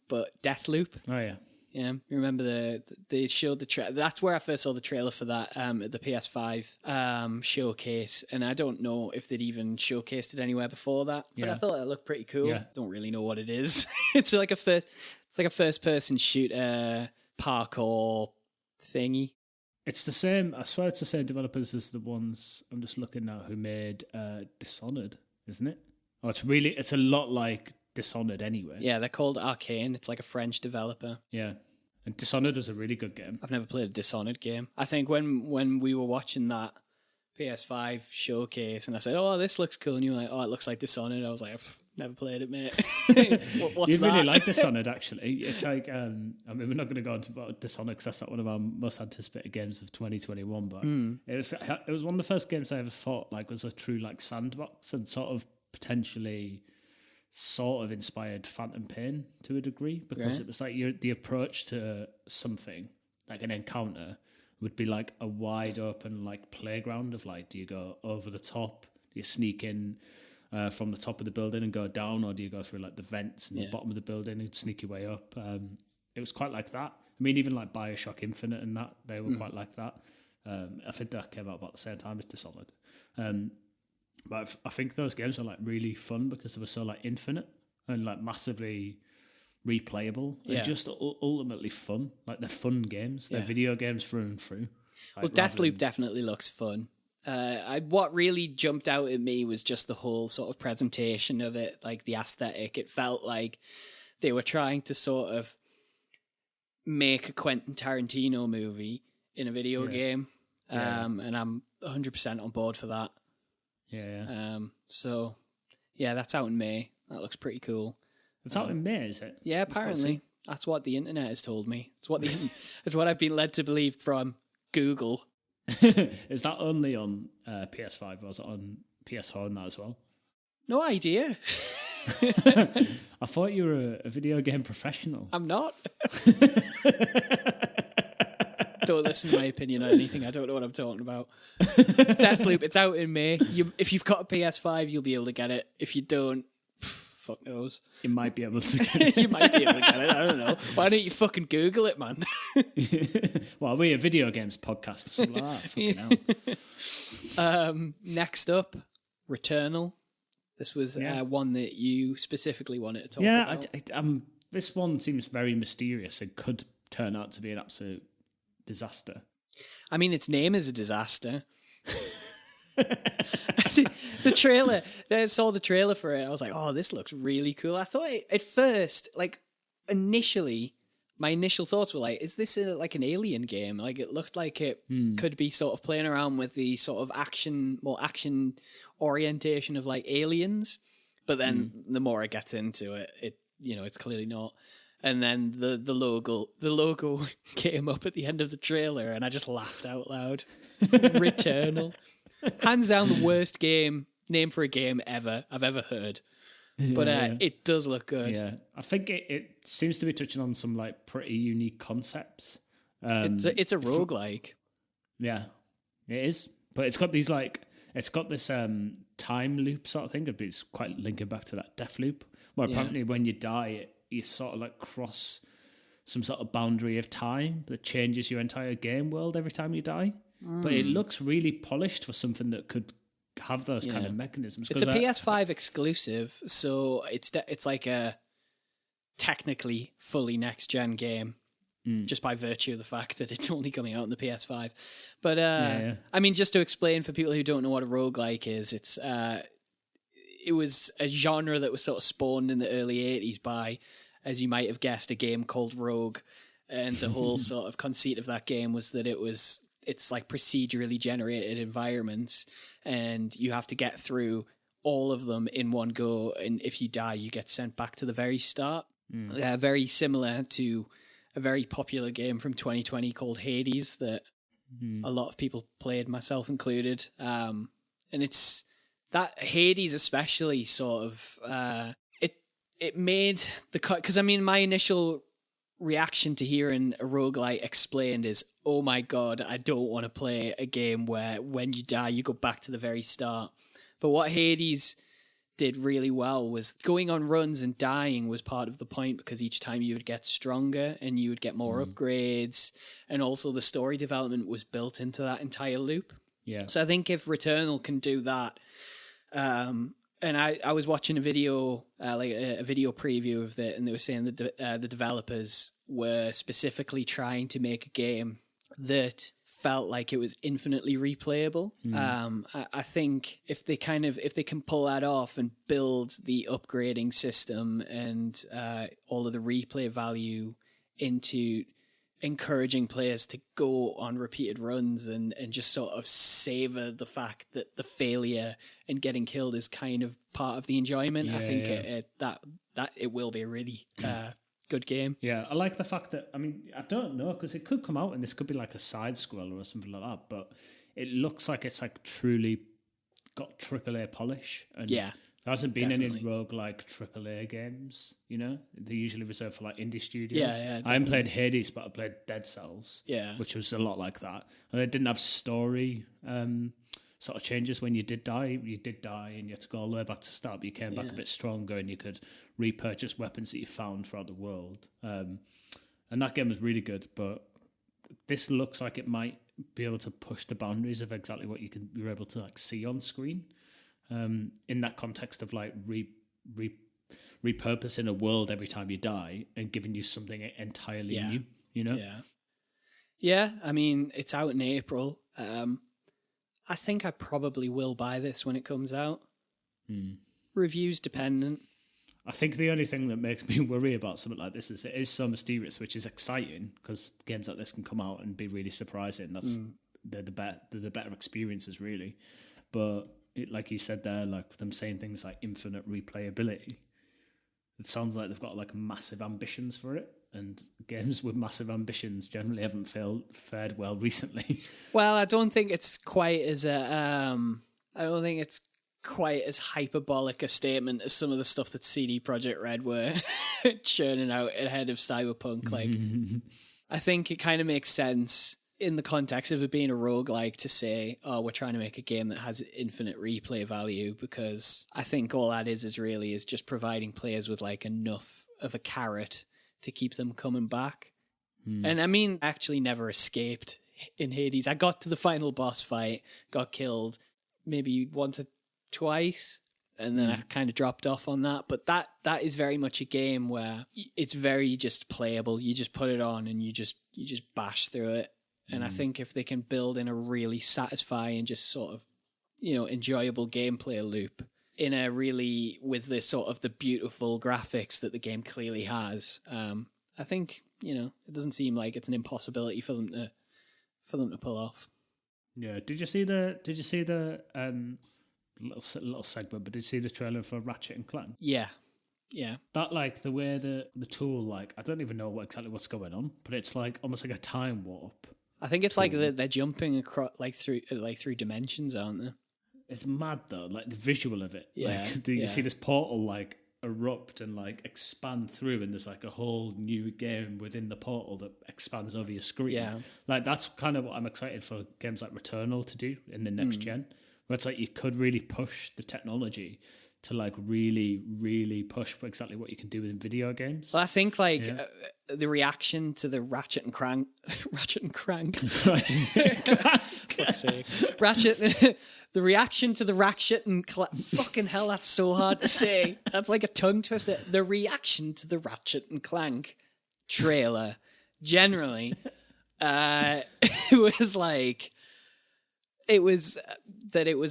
but Deathloop. Oh yeah. Yeah, you remember they showed the trailer. That's where I first saw the trailer for that at the PS5 showcase, and I don't know if they'd even showcased it anywhere before that, but I thought it looked pretty cool. Yeah. Don't really know what it is. It's like a first person shooter parkour thingy. It's the same. I swear it's the same developers as the ones I'm just looking now who made Dishonored, isn't it? Oh, it's a lot like Dishonored anyway. Yeah, they're called Arcane. It's like a French developer. Yeah, and Dishonored was a really good game. I've never played a Dishonored game. I think when we were watching that PS5 showcase and I said, "Oh, this looks cool," and you were like, "Oh, it looks like Dishonored." I was like, "Never played it, mate." What's You'd that? really like Dishonored, actually. It's like, I mean, we're not going to go into about Dishonored because that's not one of our most anticipated games of 2021. But it was one of the first games I ever thought like was a true like sandbox and sort of potentially sort of inspired Phantom Pain to a degree, because it was like the approach to something like an encounter would be like a wide open like playground of like, do you go over the top, do you sneak in from the top of the building and go down, or do you go through like the vents in the bottom of the building and sneak your way up? It was quite like that. I mean, even like Bioshock Infinite and that, they were quite like that. I think that came out about the same time as Dishonored. But I think those games are like really fun because they were so like infinite and like massively replayable and just ultimately fun. Like they're fun games. They're video games through and through. Well, Deathloop definitely looks fun. What really jumped out at me was just the whole sort of presentation of it, like the aesthetic. It felt like they were trying to sort of make a Quentin Tarantino movie in a video game. And I'm 100% on board for that. So, yeah, that's out in May. That looks pretty cool. It's out in May, is it? Yeah, apparently. That's what the internet has told me. It's what I've been led to believe from Google. Is that only on PS5 or is it on PS4 and that as well? No idea. I thought you were a video game professional. I'm not. Don't listen to my opinion on anything. I don't know what I'm talking about. Deathloop, it's out in May. If you've got a PS5, you'll be able to get it. If you don't, fuck knows? You might be able to get it. You might be able to get it. I don't know. Why don't you fucking Google it, man? Well, we're a video games podcast or something like that. Fucking hell. Next up, Returnal. This was one that you specifically wanted to talk about. Yeah, this one seems very mysterious. It could turn out to be an absolute disaster. I mean, its name is a disaster. The trailer, I saw the trailer for it. I was like, oh, this looks really cool. I thought at first, like initially, my initial thoughts were like, is this like an Alien game? Like it looked like it could be sort of playing around with the sort of more action orientation of like Aliens. But then the more I get into it, it's clearly not. And then the logo came up at the end of the trailer, and I just laughed out loud. Returnal. Hands down the worst name for a game I've ever heard. But it does look good. Yeah, I think it seems to be touching on some like pretty unique concepts. It's a roguelike. Yeah, it is. But it's got these it's got this time loop sort of thing. It's quite linking back to that death loop, where apparently when you die, you sort of like cross some sort of boundary of time that changes your entire game world every time you die. But it looks really polished for something that could have those kind of mechanisms. It's a PS5 exclusive, so it's like a technically fully next-gen game, just by virtue of the fact that it's only coming out on the PS5. But, I mean, just to explain for people who don't know what a roguelike is, it was a genre that was sort of spawned in the early 80s by, as you might have guessed, a game called Rogue. And the whole sort of conceit of that game was that it's like procedurally generated environments, and you have to get through all of them in one go. And if you die, you get sent back to the very start. Very similar to a very popular game from 2020 called Hades that a lot of people played, myself included. And it's that Hades especially sort of, it made because I mean, my initial reaction to hearing a roguelite explained is, oh my god, I don't want to play a game where when you die you go back to the very start. But what Hades did really well was going on runs and dying was part of the point, because each time you would get stronger and you would get more upgrades, and also the story development was built into that entire loop. Yeah. So I think if Returnal can do that, and I was watching a video, like a video preview of it, and they were saying that the developers were specifically trying to make a game that felt like it was infinitely replayable. I think if they can pull that off and build the upgrading system and all of the replay value into encouraging players to go on repeated runs and just sort of savor the fact that the failure and getting killed is kind of part of the enjoyment. I think that it will be a really good game. Yeah, I like the fact that, I mean, I don't know, because it could come out and this could be like a side scroller or something like that, but it looks like it's like truly got AAA polish. And there hasn't been any roguelike AAA games, you know? They're usually reserved for like indie studios. Yeah, I haven't played Hades, but I played Dead Cells, which was a lot like that. And they didn't have story sort of changes when you did die, and you had to go all the way back to start, but you came back a bit stronger and you could repurchase weapons that you found throughout the world. And that game was really good, but this looks like it might be able to push the boundaries of exactly what you're able to like see on screen. In that context of like repurposing a world every time you die and giving you something entirely new, you know? Yeah, I mean, it's out in April. I think I probably will buy this when it comes out. Reviews dependent. I think the only thing that makes me worry about something like this is it is so mysterious, which is exciting, because games like this can come out and be really surprising. They're the better experiences, really. But like you said there, like them saying things like infinite replayability, it sounds like they've got like massive ambitions for it. And games with massive ambitions generally haven't fared well recently. Well, I don't think it's quite as hyperbolic a statement as some of the stuff that CD Projekt Red were churning out ahead of Cyberpunk. Like, I think it kind of makes sense. in the context of it being a roguelike to say, oh, we're trying to make a game that has infinite replay value, because I think all that is just providing players with like enough of a carrot to keep them coming back. And I mean, I actually never escaped in Hades. I got to the final boss fight, got killed maybe once or twice, and then I kind of dropped off on that. But that is very much a game where it's very just playable. You just put it on and you just bash through it. And I think if they can build in a really satisfying, just sort of, enjoyable gameplay loop in a really, with the sort of the beautiful graphics that the game clearly has, I think, it doesn't seem like it's an impossibility for them to pull off. Yeah. Did you see the little segment? But did you see the trailer for Ratchet and Clank? Yeah. That like the way the tool, like I don't even know exactly what's going on, but it's like almost like a time warp. I think it's like they're jumping across through dimensions, aren't they? It's mad though, like the visual of it. Yeah. Like, you see this portal like erupt and like expand through, and there's like a whole new game within the portal that expands over your screen. Yeah. Like that's kind of what I'm excited for games like Returnal to do in the next gen, where it's like you could really push the technology to like really, really push for exactly what you can do in video games. Well, I think the reaction to the Ratchet and Crank, the reaction to the Ratchet and fucking hell, that's so hard to say. That's like a tongue twister. The reaction to the Ratchet and Clank trailer, generally, it was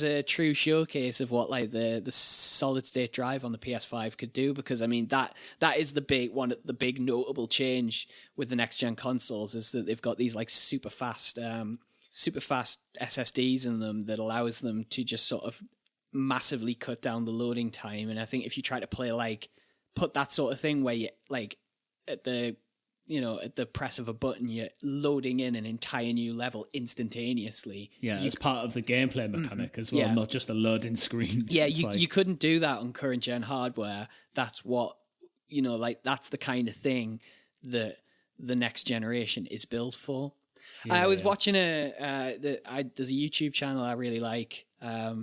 a true showcase of what like the solid state drive on the PS5 could do, because I mean that is the big notable change with the next gen consoles, is that they've got these like super fast SSDs in them that allows them to just sort of massively cut down the loading time. And I think if you try to play put that sort of thing where you like at the press of a button, you're loading in an entire new level instantaneously. Yeah, it's part of the gameplay mechanic as well, not just a loading screen. Yeah, you couldn't do that on current gen hardware. That's what, that's the kind of thing that the next generation is built for. Yeah, I was watching there's a YouTube channel I really like, a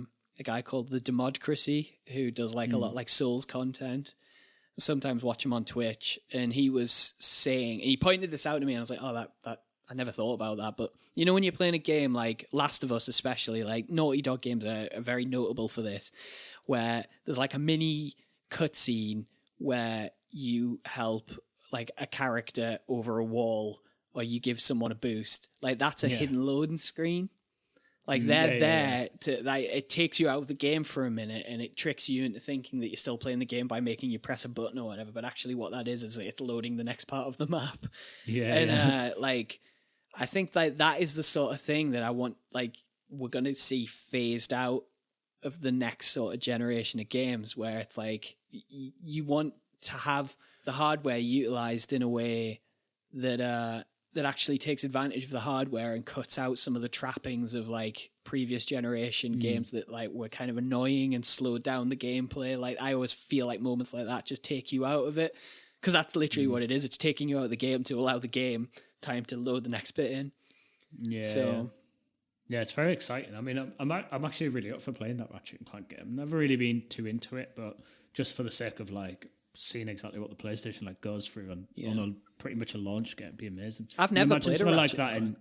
guy called The Democracy, who does like a lot like Souls content. Sometimes watch him on Twitch, and he was saying, and he pointed this out to me, and I was like, oh, that I never thought about that. But when you're playing a game like Last of Us, especially, like Naughty Dog games are very notable for this, where there's like a mini cutscene where you help like a character over a wall, or you give someone a boost. Like that's a hidden loading screen. Like they're there to like, it takes you out of the game for a minute, and it tricks you into thinking that you're still playing the game by making you press a button or whatever. But actually, what that is it's loading the next part of the map. Yeah, and like I think that is the sort of thing that I want. Like we're gonna see phased out of the next sort of generation of games, where it's like you want to have the hardware utilized in a way that actually takes advantage of the hardware and cuts out some of the trappings of like previous generation games that like were kind of annoying and slowed down the gameplay. Like I always feel like moments like that just take you out of it, because that's literally what it is. It's taking you out of the game to allow the game time to load the next bit in. Yeah. So yeah, it's very exciting. I mean, I'm actually really up for playing that Ratchet and Clank game. Never really been too into it, but just for the sake of like seeing exactly what the PlayStation like goes through on pretty much a launch game, it'd be amazing. I've never played a Ratchet like that.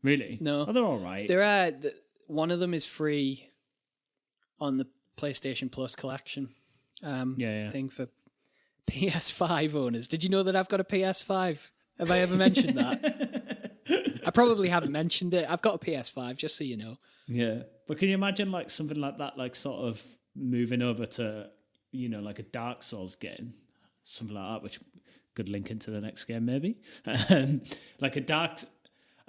Really? No, they're all right. There are one of them is free on the PlayStation Plus collection. Thing for PS5 owners. Did you know that I've got a PS5? Have I ever mentioned that? I probably haven't mentioned it. I've got a PS5, just so you know. Yeah, but can you imagine like something like that, like sort of moving over to, like a Dark Souls game, something like that, which could link into the next game maybe. Like a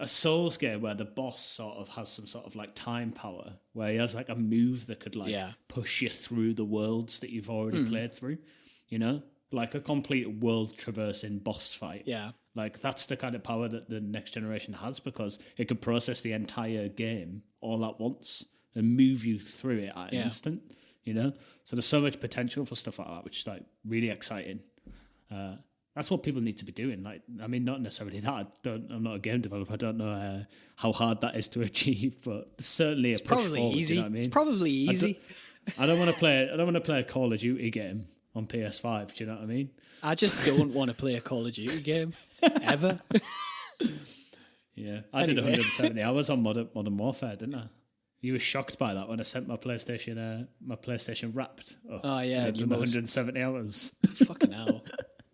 Souls game where the boss sort of has some sort of like time power, where he has like a move that could like push you through the worlds that you've already played through, like a complete world traversing boss fight. Yeah. Like that's the kind of power that the next generation has, because it could process the entire game all at once and move you through it at an instant. So there's so much potential for stuff like that, which is like really exciting. That's what people need to be doing. Like, I mean, not necessarily that. I'm not a game developer. I don't know how hard that is to achieve, but certainly it's probably easy. You know what I mean? It's probably easy. I don't want to play. I don't want to play a Call of Duty game on PS5. Do you know what I mean? I just don't want to play a Call of Duty game ever. Yeah, I did 170 hours on Modern Warfare, didn't I? You were shocked by that when I sent my PlayStation Wrapped. Oh yeah, I'd done 170 hours. Fucking hell,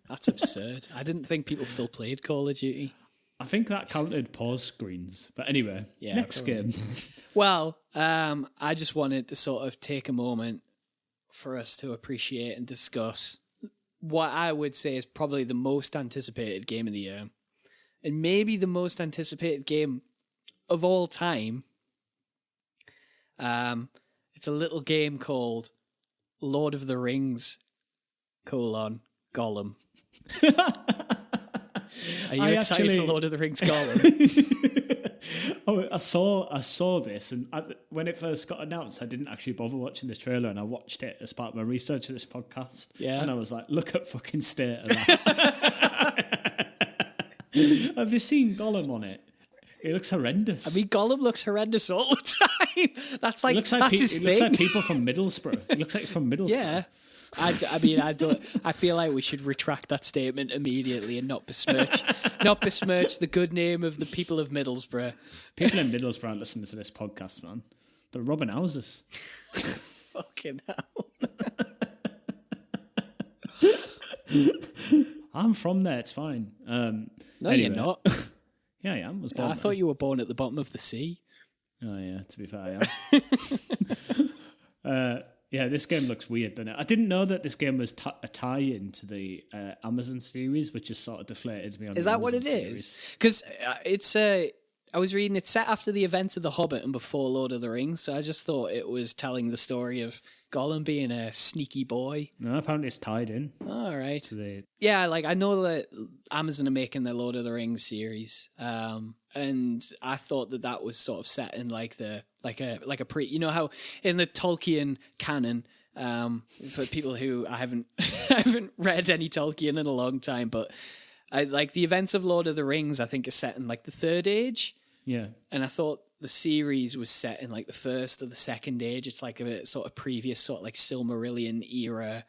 that's absurd. I didn't think people still played Call of Duty. I think that counted pause screens. But anyway, next game. Well, I just wanted to sort of take a moment for us to appreciate and discuss what I would say is probably the most anticipated game of the year, and maybe the most anticipated game of all time. It's a little game called Lord of the Rings, Gollum. Are you excited for Lord of the Rings Gollum? I saw this, and when it first got announced, I didn't actually bother watching the trailer, and I watched it as part of my research for this podcast. Yeah, and I was like, "Look at fucking state of that." Have you seen Gollum on it? It looks horrendous. I mean, Gollum looks horrendous all the time. That's like, looks like people from Middlesbrough. It looks like from Middlesbrough. Yeah. I mean, I don't. I feel like we should retract that statement immediately and not besmirch the good name of the people of Middlesbrough. People in Middlesbrough aren't listening to this podcast, man. They're robbing houses. Fucking hell. I'm from there. It's fine. No, anyway. You're not. Yeah, I am. I thought you were born at the bottom of the sea. Oh yeah, to be fair, I am. Yeah, this game looks weird, doesn't it? I didn't know that this game was a tie-in to the Amazon series, which just sort of deflated me on. Is that what it is? Because it's I was reading it's set after the events of The Hobbit and before Lord of the Rings, so I just thought it was telling the story of Gollum being a sneaky boy. No, apparently it's tied in. All right. To the... Yeah, like I know that Amazon are making their Lord of the Rings series, and I thought that was sort of set in like a pre. You know how in the Tolkien canon, for people who I haven't read any Tolkien in a long time, but I like the events of Lord of the Rings. I think is set in like the Third Age. Yeah, and I thought the series was set in like the First or the Second Age. It's like a sort of previous sort of like Silmarillion era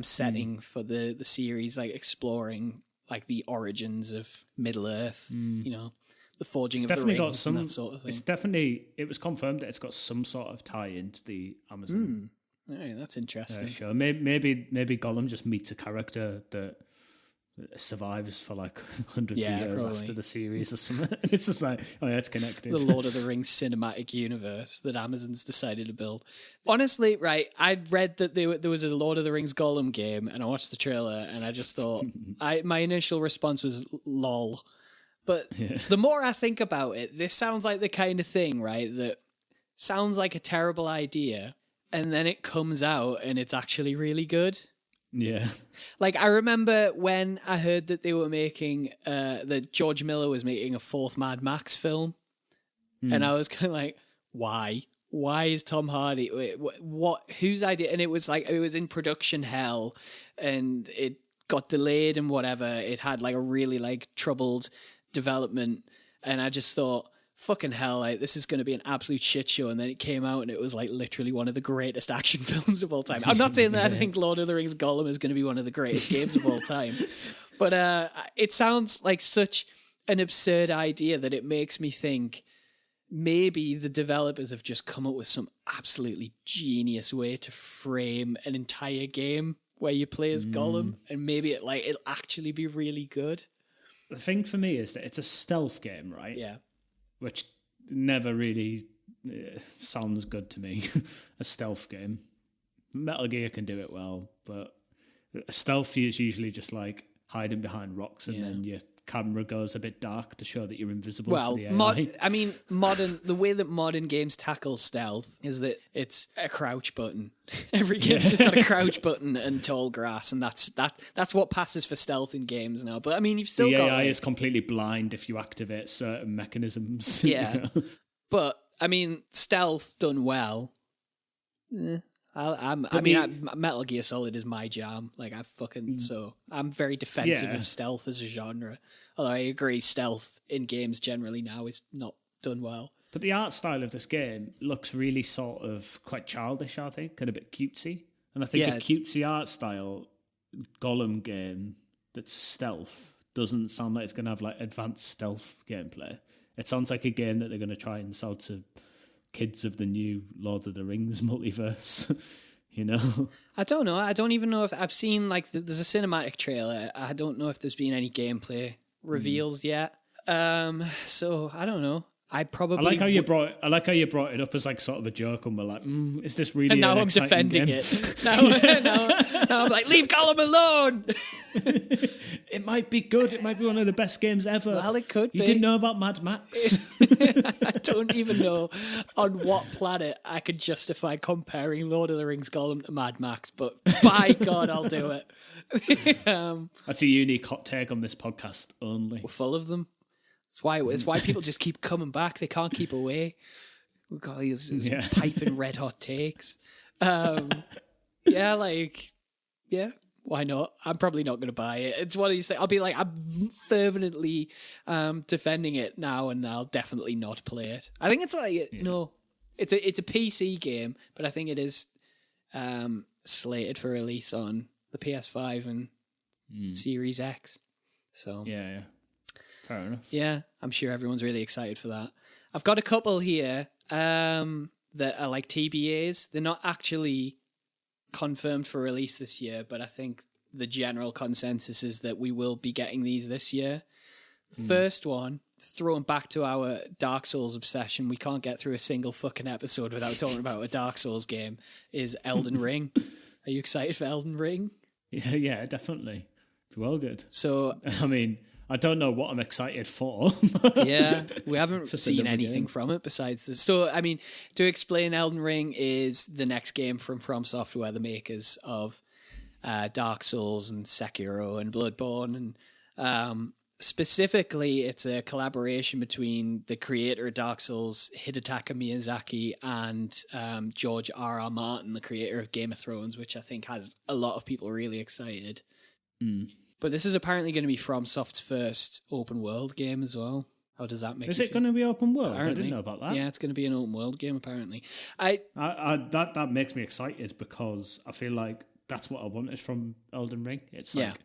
setting for the series, like exploring like the origins of Middle Earth. You know, the forging of the rings and that sort of thing. It was confirmed that it's got some sort of tie into the Amazon. Oh, that's interesting. Sure. Maybe Gollum just meets a character that survives for like hundreds of years after the series or something. It's just like, oh yeah, it's connected. The Lord of the Rings cinematic universe that Amazon's decided to build. Honestly, right, I'd read that there was a Lord of the Rings Gollum game, and I watched the trailer, and I just thought, my initial response was lol. But the more I think about it, this sounds like the kind of thing, right, that sounds like a terrible idea, and then it comes out and it's actually really good. Yeah. Like, I remember when I heard that they were making, that George Miller was making a fourth Mad Max film. And I was kind of like, why? Why is Tom Hardy, whose idea? And it was like, it was in production hell and it got delayed and whatever. It had like a really like troubled development. And I just thought, fucking hell, like this is going to be an absolute shit show. And then it came out and it was like literally one of the greatest action films of all time. I'm not saying that I think Lord of the Rings Gollum is going to be one of the greatest games of all time, but it sounds like such an absurd idea that it makes me think maybe the developers have just come up with some absolutely genius way to frame an entire game where you play as Gollum, and maybe it'll actually be really good. The thing for me is that it's a stealth game, right? Yeah. Which never really sounds good to me. A stealth game. Metal Gear can do it well, but stealth is usually just like hiding behind rocks and then your camera goes a bit dark to show that you're invisible to the AI. The way that modern games tackle stealth is that it's a crouch button. Every game's just got a crouch button and tall grass, and that's what passes for stealth in games now. But I mean, you've still got AI is completely blind if you activate certain mechanisms. Yeah, but I mean, stealth done well. Metal Gear Solid is my jam. Like I'm very defensive of stealth as a genre. Although I agree, stealth in games generally now is not done well. But the art style of this game looks really sort of quite childish, I think, and a bit cutesy. And I think a cutesy art style Gollum game that's stealth doesn't sound like it's going to have like advanced stealth gameplay. It sounds like a game that they're going to try and sell to kids of the new Lord of the Rings multiverse. You know? I don't know. I don't even know if I've seen like there's a cinematic trailer. I don't know if there's been any gameplay reveals yet. So I don't know. I like how you brought it up as like sort of a joke, and we're like, is this really? And now I'm defending game? It. now I'm like, leave Gollum alone. It might be good. It might be one of the best games ever. Well, it could be. You didn't know about Mad Max? I don't even know on what planet I could justify comparing Lord of the Rings Gollum to Mad Max, but by God, I'll do it. That's a unique hot take on this podcast only. We're full of them. It's why people just keep coming back. They can't keep away. We've got these piping red hot takes. Why not? I'm probably not going to buy it. It's one of these things. I'll be like, I'm fervently defending it now, and I'll definitely not play it. I think it's like it's a PC game, but I think it is slated for release on the PS5 and Series X. So yeah. Fair enough. Yeah, I'm sure everyone's really excited for that. I've got a couple here that are like TBAs. They're not actually confirmed for release this year, but I think the general consensus is that we will be getting these this year. First one, throwing back to our Dark Souls obsession, we can't get through a single fucking episode without talking about a Dark Souls game, is Elden Ring. Are you excited for Elden Ring? Yeah, definitely. Well good. So, I mean, I don't know what I'm excited for. Yeah, we haven't seen anything from it besides this. So, I mean, to explain, Elden Ring is the next game from Software, the makers of Dark Souls and Sekiro and Bloodborne. And specifically, it's a collaboration between the creator of Dark Souls, Hidetaka Miyazaki, and George R.R. Martin, the creator of Game of Thrones, which I think has a lot of people really excited. But this is apparently going to be FromSoft's first open world game as well. How does that make Is it going to be open world? Apparently. I didn't know about that. Yeah, it's going to be an open world game, apparently. That makes me excited because I feel like that's what I wanted from Elden Ring. It's like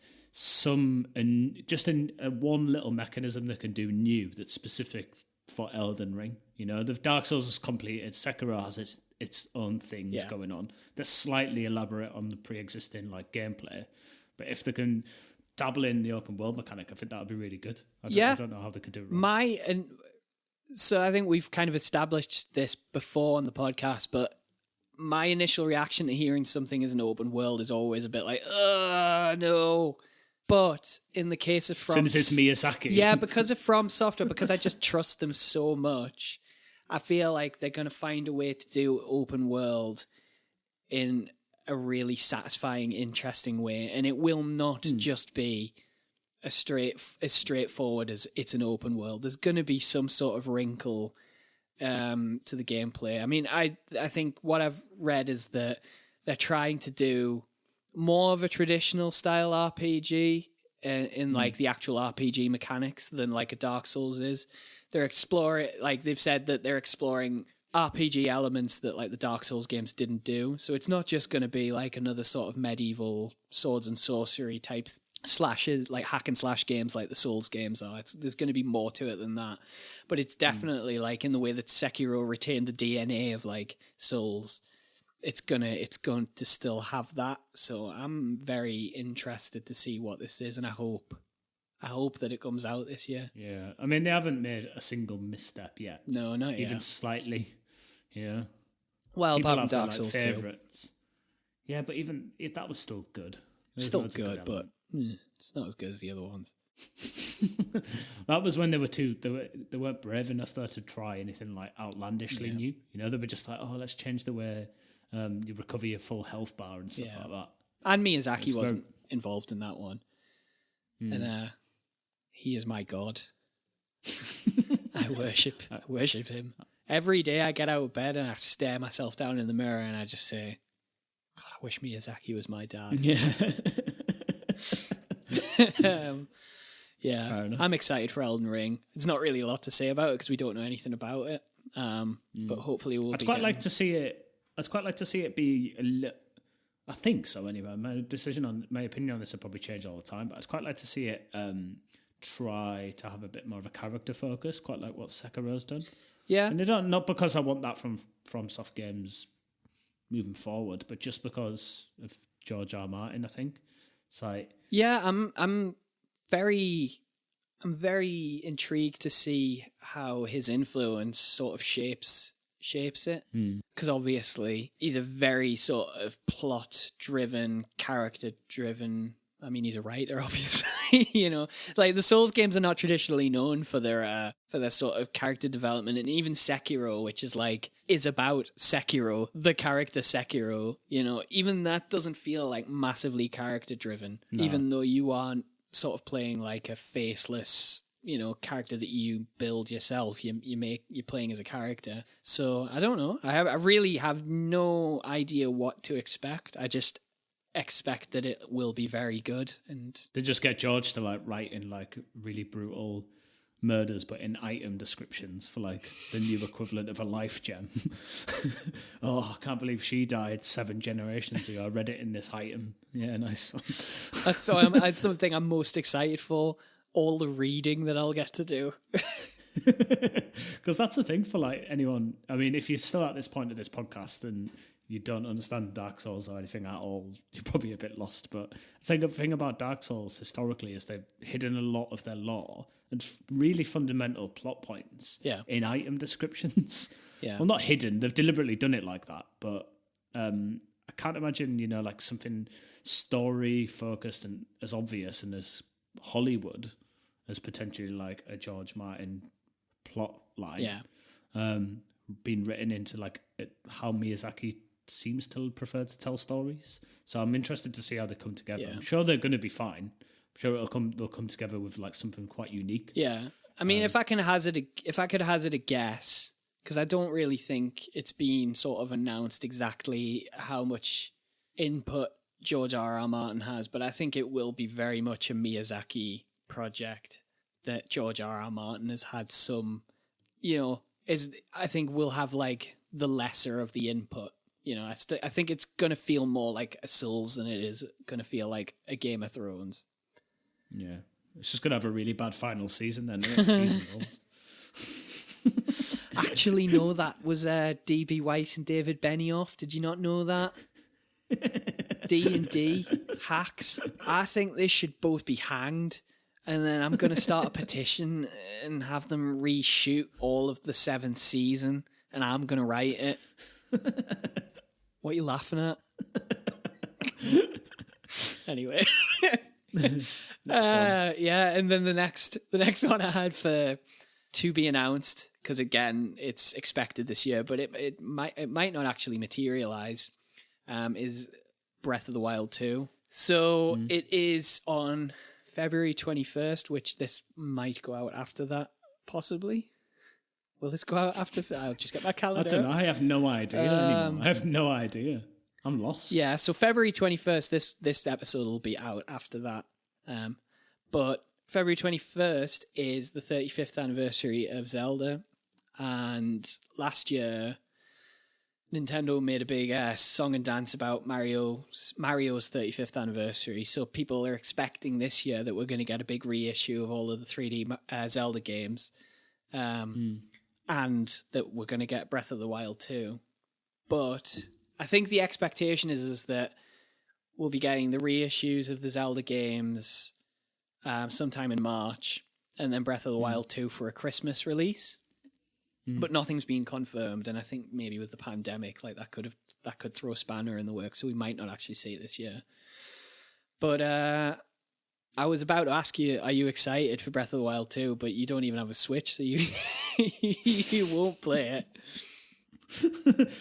one little mechanism that can do new that's specific for Elden Ring. You know, the Dark Souls is completed. Sekiro has its own things going on that's slightly elaborate on the pre-existing like gameplay. But if they can dabble in the open world mechanic, I think that would be really good. I don't know how they could do it wrong. So I think we've kind of established this before on the podcast, but my initial reaction to hearing something as an open world is always a bit like, no. But in the case of As soon as it's Miyazaki. Yeah, because of From Software, because I just trust them so much, I feel like they're going to find a way to do open world in a really satisfying, interesting way, and it will not just be as straightforward as it's an open world. There's going to be some sort of wrinkle to the gameplay. I mean, I think what I've read is that they're trying to do more of a traditional style RPG in like the actual RPG mechanics than like a Dark Souls is. They're exploring, like they've said that they're exploring RPG elements that like the Dark Souls games didn't do. So it's not just going to be like another sort of medieval swords and sorcery type slashes, like hack and slash games like the Souls games are. There's going to be more to it than that. But it's definitely like in the way that Sekiro retained the DNA of like Souls, it's going to still have that. So I'm very interested to see what this is, and I hope that it comes out this year. Yeah. I mean, they haven't made a single misstep yet. No, not yet. Even slightly. Yeah. Well, apart from Dark Souls 2. Favorites. Yeah, but even that was still good. Still good, but it's not as good as the other ones. That was when they weren't brave enough though to try anything like outlandishly new. You know, they were just like, oh, let's change the way you recover your full health bar and stuff like that. And Miyazaki wasn't involved in that one. And he is my god. I worship him. Every day I get out of bed and I stare myself down in the mirror and I just say, God, I wish Miyazaki was my dad. Yeah. Yeah, I'm excited for Elden Ring. It's not really a lot to say about it because we don't know anything about it. But hopefully we'll. I'd quite like to see it. I'd quite like to see it be I think so anyway. My opinion on this will probably change all the time, but I'd quite like to see it try to have a bit more of a character focus, quite like what Sekiro's done. Yeah. And not because I want that from FromSoft games moving forward, but just because of George R. R. Martin, I think. It's like, yeah, I'm very intrigued to see how his influence sort of shapes it, because obviously he's a very sort of plot-driven, character-driven. I mean, he's a writer, obviously. You know, like the Souls games are not traditionally known for their sort of character development, and even Sekiro, which is about Sekiro, the character Sekiro. You know, even that doesn't feel like massively character-driven, even though you aren't sort of playing like a faceless, you know, character that you build yourself. You're playing as a character. So I don't know. I really have no idea what to expect. I just expect that it will be very good. And they just get George to like write in like really brutal murders, but in item descriptions for like the new equivalent of a life gem. Oh, I can't believe she died 7 generations ago. I read it in this item. Yeah, nice one. That's something I'm most excited for. All the reading that I'll get to do. Because that's the thing for like anyone. I mean, if you're still at this point of this podcast and you don't understand Dark Souls or anything at all, you're probably a bit lost. But I think the thing about Dark Souls historically is they've hidden a lot of their lore and really fundamental plot points in item descriptions. Yeah. Well, not hidden. They've deliberately done it like that. But I can't imagine, you know, like something story focused and as obvious and as Hollywood as potentially like a George Martin plot line. Yeah. Being written into like how Miyazaki seems to prefer to tell stories. So I'm interested to see how they come together. Yeah. I'm sure they're going to be fine. I'm sure they'll come together with like something quite unique. Yeah. I mean, if I could hazard a guess, because I don't really think it's been sort of announced exactly how much input George R. R. Martin has, but I think it will be very much a Miyazaki project that George R. R. Martin has had some, you know, I think we'll have like the lesser of the input. You know, I think it's going to feel more like a Souls than it is going to feel like a Game of Thrones. Yeah. It's just going to have a really bad final season then. Actually, no, that was D.B. Weiss and David Benioff. Did you not know that? D&D hacks. I think they should both be hanged. And then I'm going to start a petition and have them reshoot all of the 7th season. And I'm going to write it. What are you laughing at? Anyway. Yeah, and then the next one I had for to be announced, because again, it's expected this year, but it might not actually materialize, is Breath of the Wild 2. So it is on February 21st, which this might go out after that, possibly. Will this go out after? I'll just get my calendar. I don't know. I have no idea anymore. I have no idea. I'm lost. Yeah, so February 21st, this episode will be out after that. But February 21st is the 35th anniversary of Zelda. And last year, Nintendo made a big song and dance about Mario's 35th anniversary. So people are expecting this year that we're going to get a big reissue of all of the 3D Zelda games. And that we're going to get Breath of the Wild 2. But I think the expectation is that we'll be getting the reissues of the Zelda games sometime in March, and then Breath of the Wild 2 for a Christmas release. But nothing's been confirmed, and I think maybe with the pandemic, like that could throw a spanner in the works, so we might not actually see it this year. But I was about to ask you, are you excited for Breath of the Wild 2? But you don't even have a Switch, so you you won't play it.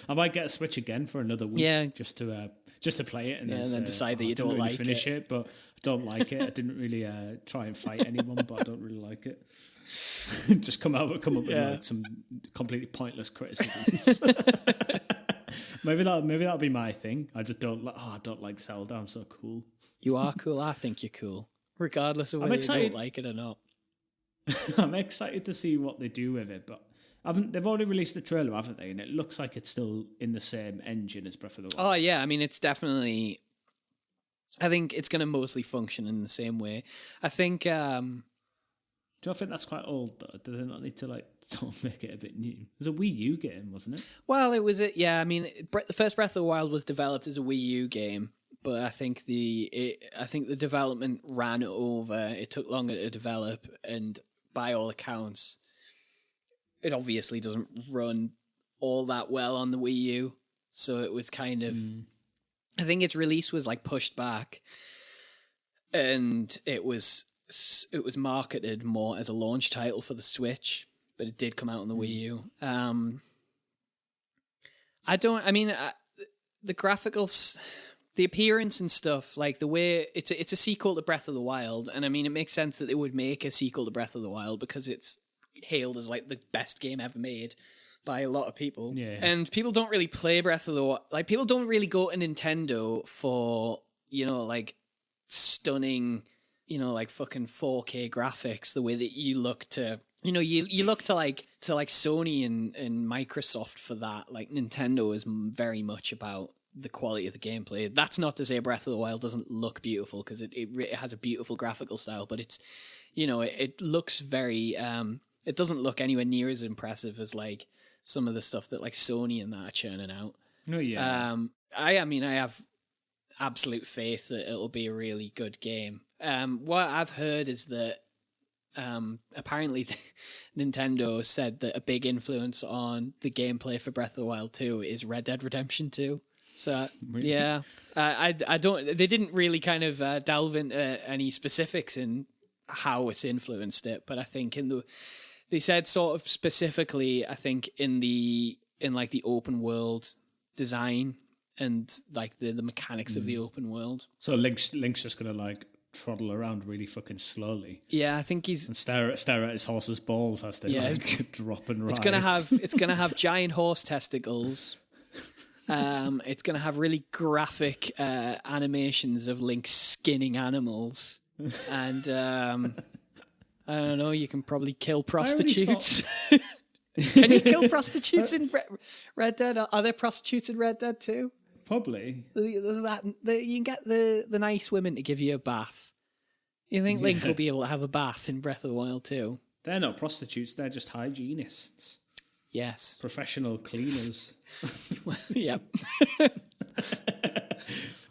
I might get a Switch again for another week, just to play it, and then decide that you don't really finish it. But I don't like it. I didn't really try and fight anyone, but I don't really like it. Just come up with like some completely pointless criticisms. maybe that'll be my thing. I just don't I don't like Zelda. I'm so cool. You are cool. I think you're cool, regardless of whether you don't like it or not. I'm excited to see what they do with it, but they've already released the trailer, haven't they? And it looks like it's still in the same engine as Breath of the Wild. Oh yeah, I mean it's definitely. I think it's going to mostly function in the same way. I think. Do you think that's quite old though? Do they not need to make it a bit new? It was a Wii U game, wasn't it? Well, it was I mean, the first Breath of the Wild was developed as a Wii U game, but I think the development ran over. It took longer to develop, and by all accounts, it obviously doesn't run all that well on the Wii U. So it was kind of, I think its release was pushed back, and it was marketed more as a launch title for the Switch, but it did come out on the Wii U. The graphics, the appearance and stuff, the way it's a sequel to Breath of the Wild, and I mean it makes sense that they would make a sequel to Breath of the Wild because it's hailed as the best game ever made by a lot of people. Yeah. And people don't really play Breath of the Wild. People don't really go to Nintendo for, stunning, fucking 4K graphics the way that you look to, you look to Sony and Microsoft for that. Nintendo is very much about the quality of the gameplay. That's not to say Breath of the Wild doesn't look beautiful, because it has a beautiful graphical style, but it's, it looks very, it doesn't look anywhere near as impressive as some of the stuff that Sony and that are churning out. Oh yeah. I have absolute faith that it'll be a really good game. What I've heard is that apparently Nintendo said that a big influence on the gameplay for Breath of the Wild 2 is Red Dead Redemption 2. So really? Yeah, I don't. They didn't really kind of delve into any specifics in how it's influenced it, but I think they said sort of specifically, I think in the open world design and the mechanics of the open world. So Link's just gonna trottle around really fucking slowly. Yeah, I think he's and stare at his horse's balls as they drop and rise. It's gonna have giant horse testicles. It's gonna have really graphic animations of Link skinning animals, and I don't know. You can probably kill prostitutes. Can you kill prostitutes in Red Dead? Are there prostitutes in Red Dead too? Probably. There's that. You can get the nice women to give you a bath. You think Link will be able to have a bath in Breath of the Wild too? They're not prostitutes. They're just hygienists. Yes. Professional cleaners. Yep.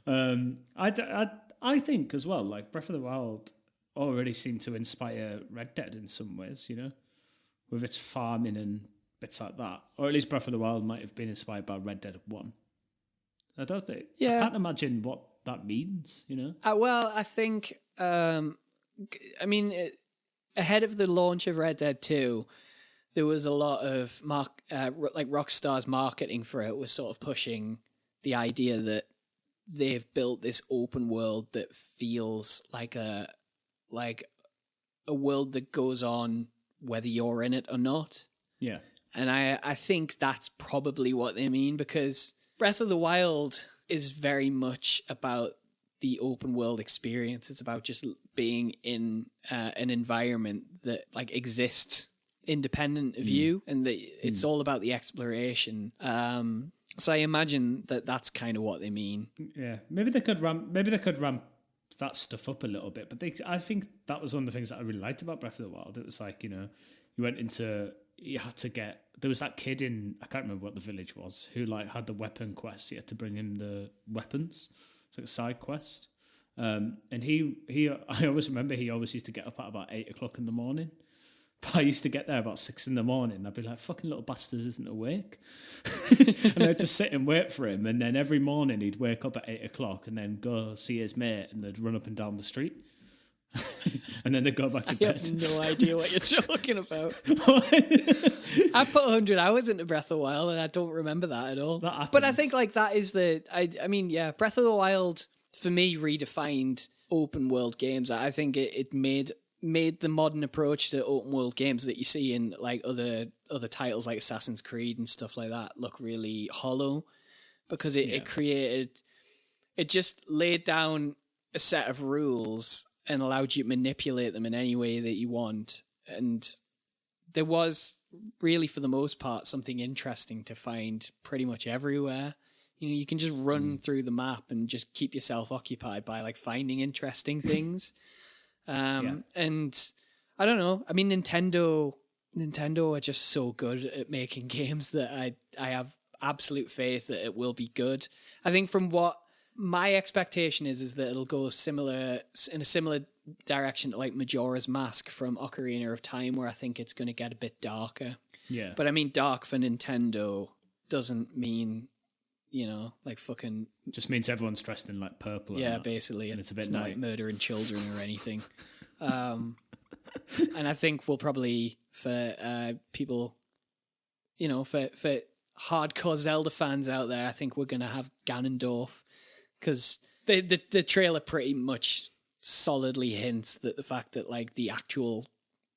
I think as well, Breath of the Wild already seemed to inspire Red Dead in some ways, with its farming and bits like that. Or at least Breath of the Wild might have been inspired by Red Dead 1. I don't think. Yeah. I can't imagine what that means, Well, I think, ahead of the launch of Red Dead 2, there was a lot of Rockstar's marketing for it was sort of pushing the idea that they've built this open world that feels like a world that goes on whether you're in it or not. Yeah. And I think that's probably what they mean, because Breath of the Wild is very much about the open world experience. It's about just being in an environment that exists independent of you, and that it's all about the exploration. So I imagine that's kind of what they mean. Yeah, maybe they could ramp that stuff up a little bit. But I think that was one of the things that I really liked about Breath of the Wild. It was there was that kid in, I can't remember what the village was, who had the weapon quest. You had to bring him the weapons. It's a side quest. And I always remember he always used to get up at about 8 o'clock in the morning. But I used to get there about 6 in the morning. I'd be like, fucking little bastard isn't awake. And I had to sit and wait for him. And then every morning he'd wake up at 8 o'clock and then go see his mate, and they'd run up and down the street. And then they'd go back to bed. I have no idea what you're talking about. I put 100 hours into Breath of the Wild and I don't remember that at all. That but I think that is Breath of the Wild for me redefined open world games. I think it made the modern approach to open world games that you see in other titles like Assassin's Creed and stuff like that look really hollow. because it just laid down a set of rules and allowed you to manipulate them in any way that you want. And there was really, for the most part, something interesting to find pretty much everywhere. You know, you can just run through the map and just keep yourself occupied by like finding interesting things. And I don't know. I mean, Nintendo are just so good at making games that I have absolute faith that it will be good. I think from what my expectation is that it'll go in a similar direction to like Majora's Mask from Ocarina of Time, where I think it's going to get a bit darker. Yeah. But I mean, dark for Nintendo doesn't mean, you know, like fucking... Just means everyone's dressed in like purple. Yeah, basically. And it's a bit not like murdering children or anything. And I think we'll probably, for people, you know, for hardcore Zelda fans out there, I think we're going to have Ganondorf, because the trailer pretty much solidly hints that the fact that like the actual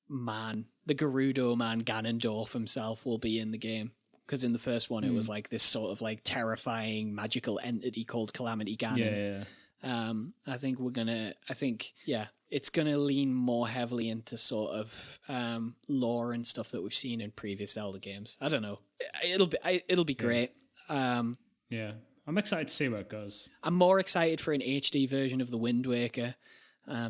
man, the Gerudo man, Ganondorf himself, will be in the game. Because in the first one, it was like this sort of like terrifying magical entity called Calamity Ganon. I think it's gonna lean more heavily into sort of lore and stuff that we've seen in previous Zelda games. I don't know. It'll be great. Yeah, I'm excited to see where it goes. I'm more excited for an HD version of the Wind Waker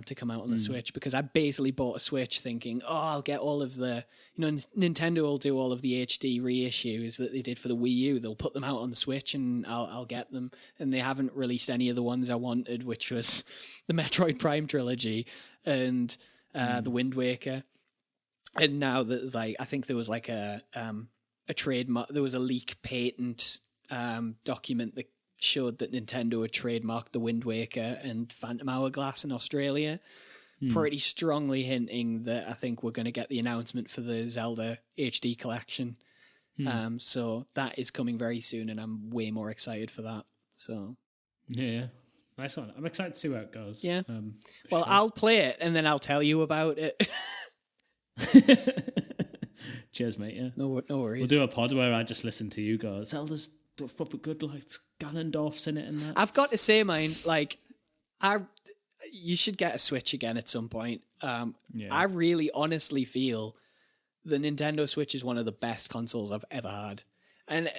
to come out on the Switch, because I basically bought a Switch thinking, I'll get all of the, you know, Nintendo will do all of the HD reissues that they did for the Wii U. They'll put them out on the Switch and I'll get them. And they haven't released any of the ones I wanted, which was the Metroid Prime trilogy and the Wind Waker. And now there's like, I think there was like a trademark, there was a leak patent document that showed that Nintendo had trademarked the Wind Waker and Phantom Hourglass in Australia, pretty strongly hinting that I think we're going to get the announcement for the Zelda HD collection. So that is coming very soon, and I'm way more excited for that. So yeah, nice one. I'm excited to see where it goes. Yeah. Well, sure. I'll play it and then I'll tell you about it. Cheers, mate. Yeah. No worries. We'll do a pod where I just listen to you go, Zelda's proper good, like Ganondorf's in it and that. I've got to say, mine, like, you should get a Switch again at some point. I really honestly feel the Nintendo Switch is one of the best consoles I've ever had. And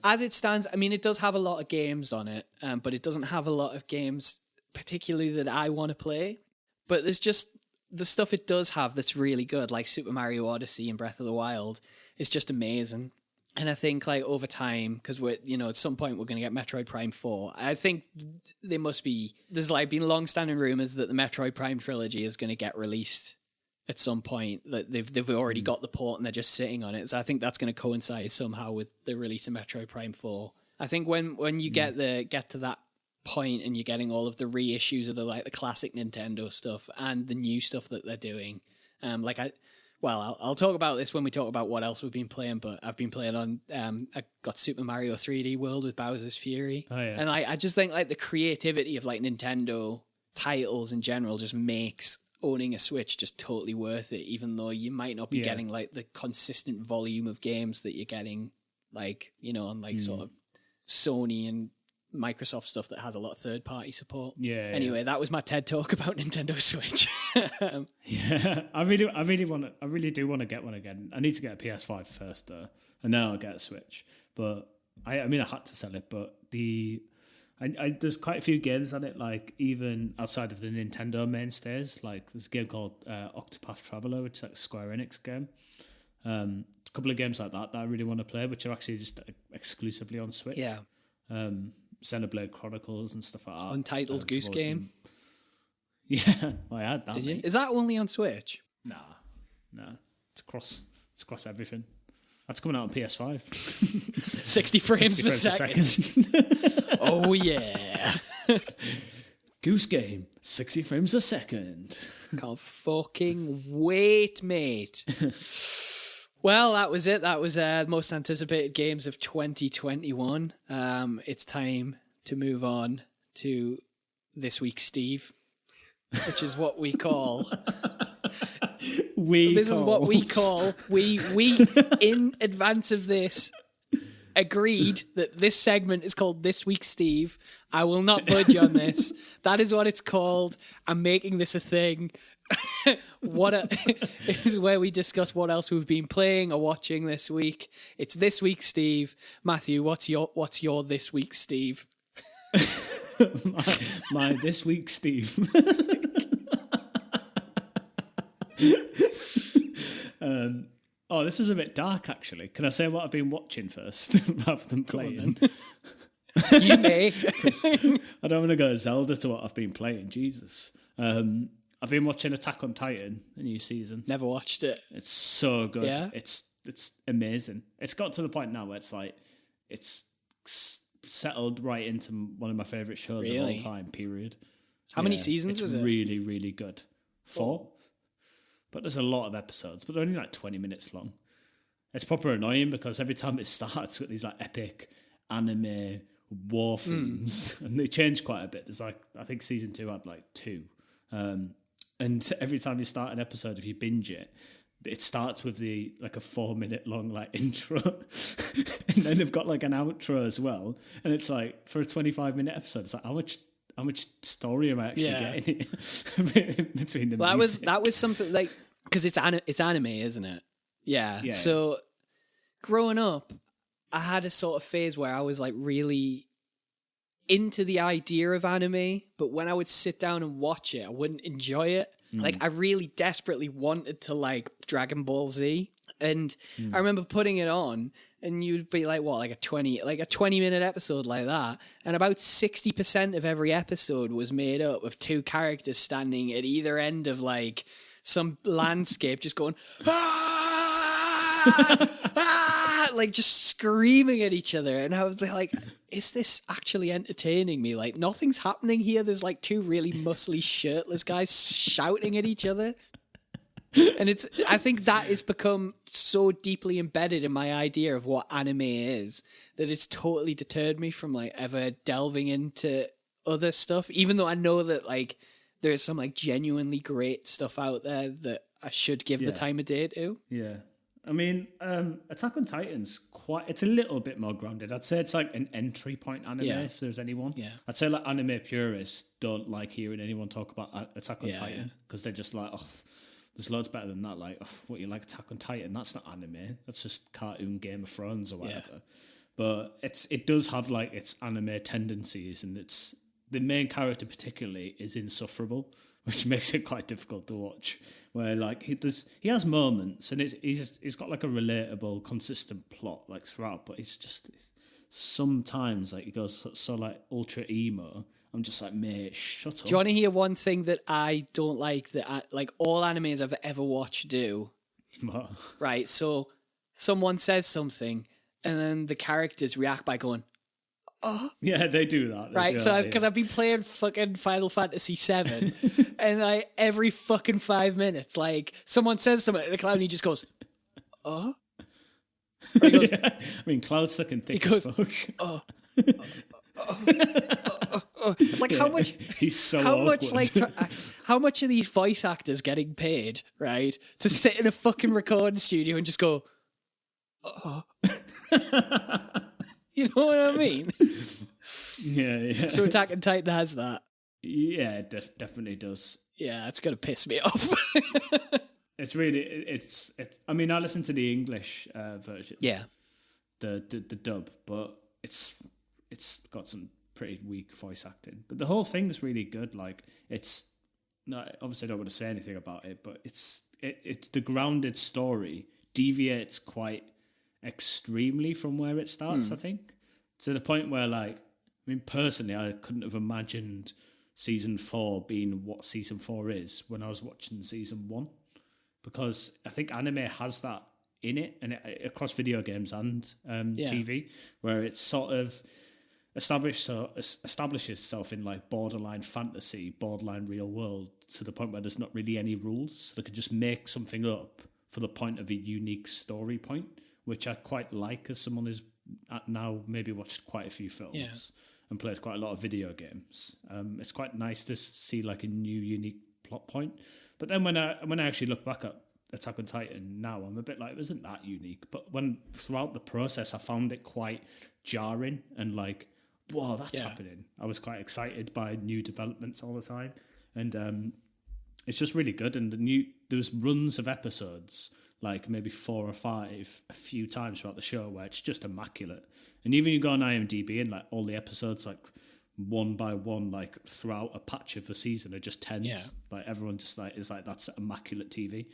as it stands, I mean, it does have a lot of games on it, but it doesn't have a lot of games particularly that I want to play. But there's just the stuff it does have that's really good, like Super Mario Odyssey and Breath of the Wild, is just amazing. And I think like over time, because we're, you know, at some point we're going to get Metroid Prime 4. I think there's like been long-standing rumors that the Metroid Prime trilogy is going to get released at some point. That they've already got the port and they're just sitting on it. So I think that's going to coincide somehow with the release of Metroid Prime 4. I think when you get to that point and you're getting all of the reissues of the classic Nintendo stuff and the new stuff that they're doing, I'll talk about this when we talk about what else we've been playing, but I've been playing on, I got Super Mario 3D World with Bowser's Fury. Oh, yeah. And I just think like the creativity of like Nintendo titles in general just makes owning a Switch just totally worth it, even though you might not be getting like the consistent volume of games that you're getting, like, you know, on like sort of Sony and Microsoft stuff that has a lot of third-party support. Anyway, that was my TED talk about Nintendo Switch. I really do want to get one again. I need to get a PS5 first, though, and then I'll get a Switch. But I had to sell it. But there's quite a few games on it, like even outside of the Nintendo mainstays. Like there's a game called Octopath Traveler, which is like a Square Enix game. A couple of games like that I really want to play, which are actually just exclusively on Switch. Yeah. Xenoblade Chronicles and stuff like that. Untitled Goose Game. Yeah, I had that. Did you? Is that only on Switch? Nah. It's across everything. That's coming out on PS5. 60 frames per second. Oh yeah. Goose Game, 60 frames a second. Can't fucking wait, mate. Well, that was it. That was the most anticipated games of 2021. It's time to move on to this week's Steve, which is what we call. We in advance of this agreed that this segment is called This Week Steve. I will not budge on this. That is what it's called. I'm making this a thing. This is where we discuss what else we've been playing or watching this week. It's This Week Steve. Matthew, what's your This Week Steve? my This Week Steve. This is a bit dark, actually. Can I say what I've been watching first rather than playing? You may. I don't want to go Zelda to what I've been playing. Jesus. I've been watching Attack on Titan, a new season. Never watched it. It's so good. Yeah? It's amazing. It's got to the point now where it's settled right into one of my favourite shows of all time, period. How many seasons is it? It's really, really good. 4. But there's a lot of episodes, but they're only like 20 minutes long. It's proper annoying because every time it starts, it's got these like epic anime war themes, and they change quite a bit. There's like, I think season 2 had like 2. And every time you start an episode, if you binge it, it starts with a 4-minute long like intro, and then they've got like an outro as well. And it's like, for a 25-minute episode, it's like, how much story am I actually getting between them? Well, that was something like, because it's anime, isn't it? Yeah. So growing up, I had a sort of phase where I was like really into the idea of anime, but when I would sit down and watch it, I wouldn't enjoy it. Like, I really desperately wanted to like Dragon Ball Z, and I remember putting it on, and you'd be like, what, like a 20-minute episode like that, and about 60% of every episode was made up of 2 characters standing at either end of like some landscape, just going like just screaming at each other, and I would be like, is this actually entertaining me? Like, nothing's happening here. There's like 2 really muscly shirtless guys shouting at each other. And I think that has become so deeply embedded in my idea of what anime is that it's totally deterred me from like ever delving into other stuff, even though I know that like there's some like genuinely great stuff out there that I should give the time of day to. Yeah. I mean, Attack on Titan's it's a little bit more grounded. I'd say it's like an entry point anime, if there's anyone. Yeah. I'd say like anime purists don't like hearing anyone talk about Attack on Titan because they're just like, there's loads better than that. Like, what, you like Attack on Titan? That's not anime. That's just cartoon Game of Thrones or whatever. Yeah. But it does have like its anime tendencies, and the main character particularly is insufferable, which makes it quite difficult to watch. Where like he has moments, and he's got like a relatable, consistent plot like throughout, but it's sometimes like he goes so like ultra emo. I'm just like, mate, shut up. Do you want to hear one thing that I don't like that like all animes I've ever watched do? What? Right, so someone says something, and then the characters react by going, "Oh." Yeah, they do that. Right, so because I've been playing fucking Final Fantasy VII, and like every fucking 5 minutes, like someone says something, and the clown, he just goes, "Oh." He goes, I mean, Cloud's looking thick as fuck. "Oh." It's like, how much? He's so how awkward. much like how much are these voice actors getting paid, right, to sit in a fucking recording studio and just go, "Oh." You know what I mean? Yeah. So Attack on Titan has that. Yeah, it definitely does. Yeah, it's gonna piss me off. It's really I mean, I listen to the English version. Yeah, the dub, but it's got some pretty weak voice acting. But the whole thing's really good. Like, obviously I don't want to say anything about it, but it's the grounded story deviates quite extremely from where it starts, I think. To the point where, like, I mean, personally, I couldn't have imagined season 4 being what season 4 is when I was watching season 1. Because I think anime has that in it, and across video games and TV, where it's sort of establishes itself in like borderline fantasy, borderline real world, to the point where there's not really any rules. So they could just make something up for the point of a unique story point, which I quite like as someone who's now maybe watched quite a few films and played quite a lot of video games. It's quite nice to see like a new unique plot point. But then when I actually look back at Attack on Titan now, I'm a bit like, isn't that unique? But throughout the process, I found it quite jarring and like, whoa, that's happening. I was quite excited by new developments all the time. And it's just really good. And there's runs of episodes, like maybe 4 or 5, a few times throughout the show where it's just immaculate. And even you go on IMDb and like all the episodes, like one by one, like throughout a patch of the season are just 10s. Yeah. Like everyone just like is like, that's immaculate TV.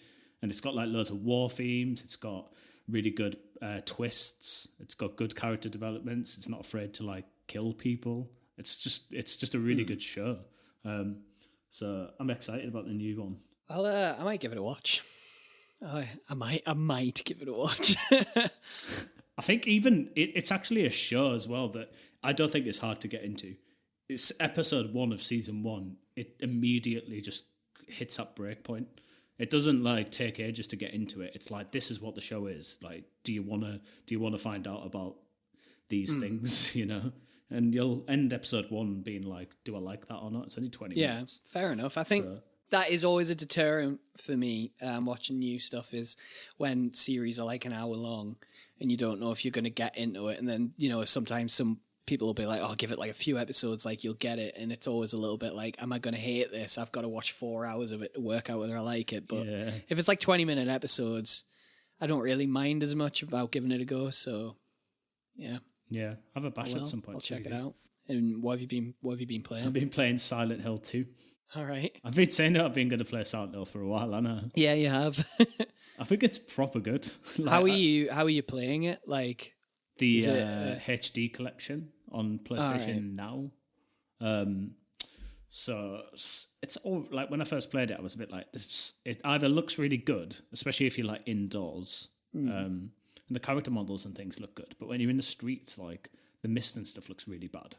And it's got like loads of war themes. It's got really good twists. It's got good character developments. It's not afraid to like kill people. It's just a really good show. So I'm excited about the new one. I might give it a watch. I might give it a watch. I think even it's actually a show as well that I don't think it's hard to get into. It's episode 1 of season 1. It immediately just hits that break point. It doesn't like take ages to get into it. It's like, this is what the show is. Like, do you wanna find out about these things? You know, and you'll end episode 1 being like, do I like that or not? It's only 20 minutes. Yeah, fair enough. I think that is always a deterrent for me. Watching new stuff is when series are like an hour long and you don't know if you're going to get into it. And then, you know, sometimes some people will be like, oh, give it like a few episodes, like you'll get it. And it's always a little bit like, am I going to hate this? I've got to watch 4 hours of it to work out whether I like it. But if it's like 20-minute episodes, I don't really mind as much about giving it a go. So, yeah. Yeah, have a bash at some point. I'll check it out. And what have you been playing? I've been playing Silent Hill 2. All right. I've been saying that I've been going to play Silent Hill for a while, I know. Yeah, you have. I think it's proper good. Like, how are you playing it? Like the HD collection on PlayStation Now. So it's all like when I first played it, I was a bit like, it either looks really good, especially if you're like indoors, and the character models and things look good, but when you're in the streets, like the mist and stuff looks really bad.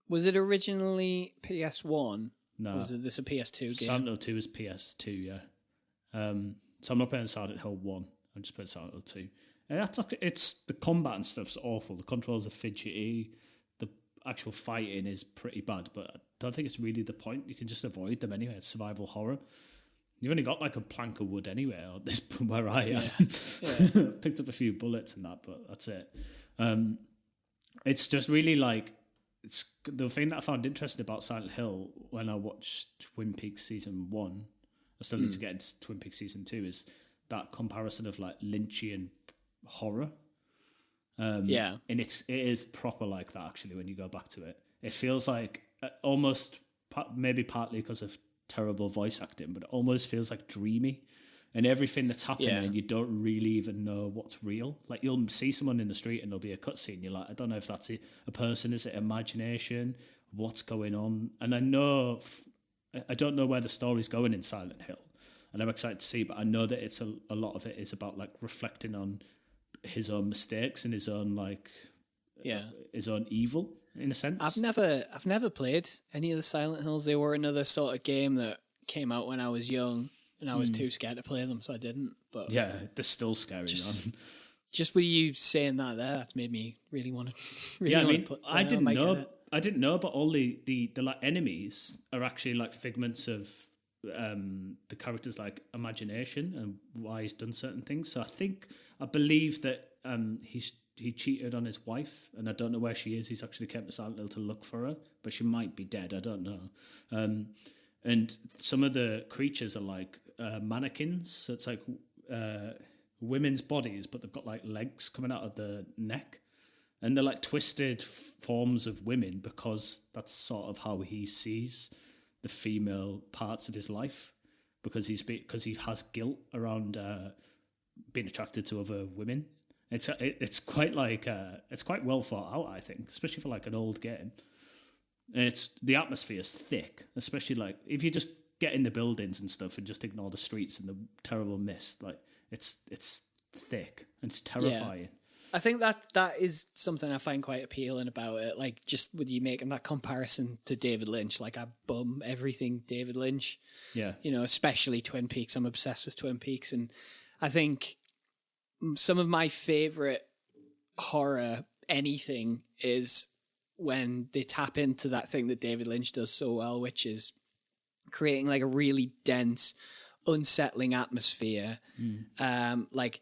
Was it originally PS1? No. Or was this a PS2 game? Silent Hill 2 is PS2, yeah. So I'm not playing Silent Hill 1. I'm just playing Silent Hill 2. And it's the combat and stuff's awful. The controls are fidgety. The actual fighting is pretty bad, but I don't think it's really the point. You can just avoid them anyway. It's survival horror. You've only got like a plank of wood anyway, or this where I am. Yeah. Picked up a few bullets and that, but that's it. It's just really like, it's the thing that I found interesting about Silent Hill when I watched Twin Peaks season 1. I still need to get into Twin Peaks season 2. Is that comparison of like Lynchian horror? And it is proper like that actually. When you go back to it, it feels like almost maybe partly because of terrible voice acting, but it almost feels like dreamy. And everything that's happening, you don't really even know what's real. Like you'll see someone in the street and there'll be a cutscene. You're like, I don't know if that's a person. Is it imagination? What's going on? And I don't know where the story's going in Silent Hill, and I'm excited to see. But I know that it's a lot of it is about like reflecting on his own mistakes and his own his own evil in a sense. I've never played any of the Silent Hills. They were another sort of game that came out when I was young. And I was too scared to play them, so I didn't. But yeah, they're still scary. Just with you saying that there, that's made me really want to. I didn't know, but all the like enemies are actually like figments of the character's like imagination and why he's done certain things. So I believe that he cheated on his wife, and I don't know where she is. He's actually kept to Silent Hill to look for her, but she might be dead. I don't know. And some of the creatures are like mannequins. So it's like women's bodies, but they've got like legs coming out of the neck. And they're like twisted forms of women because that's sort of how he sees the female parts of his life. Because he has guilt around being attracted to other women. It's quite like it's quite well thought out, I think, especially for like an old game. And the atmosphere is thick, especially like if you just get in the buildings and stuff and just ignore the streets and the terrible mist. Like it's thick and it's terrifying. Yeah. I think that is something I find quite appealing about it. Like just with you making that comparison to David Lynch, like I bum everything David Lynch. Yeah, you know, especially Twin Peaks. I'm obsessed with Twin Peaks, and I think some of my favorite horror anything is when they tap into that thing that David Lynch does so well, which is creating like a really dense, unsettling atmosphere, like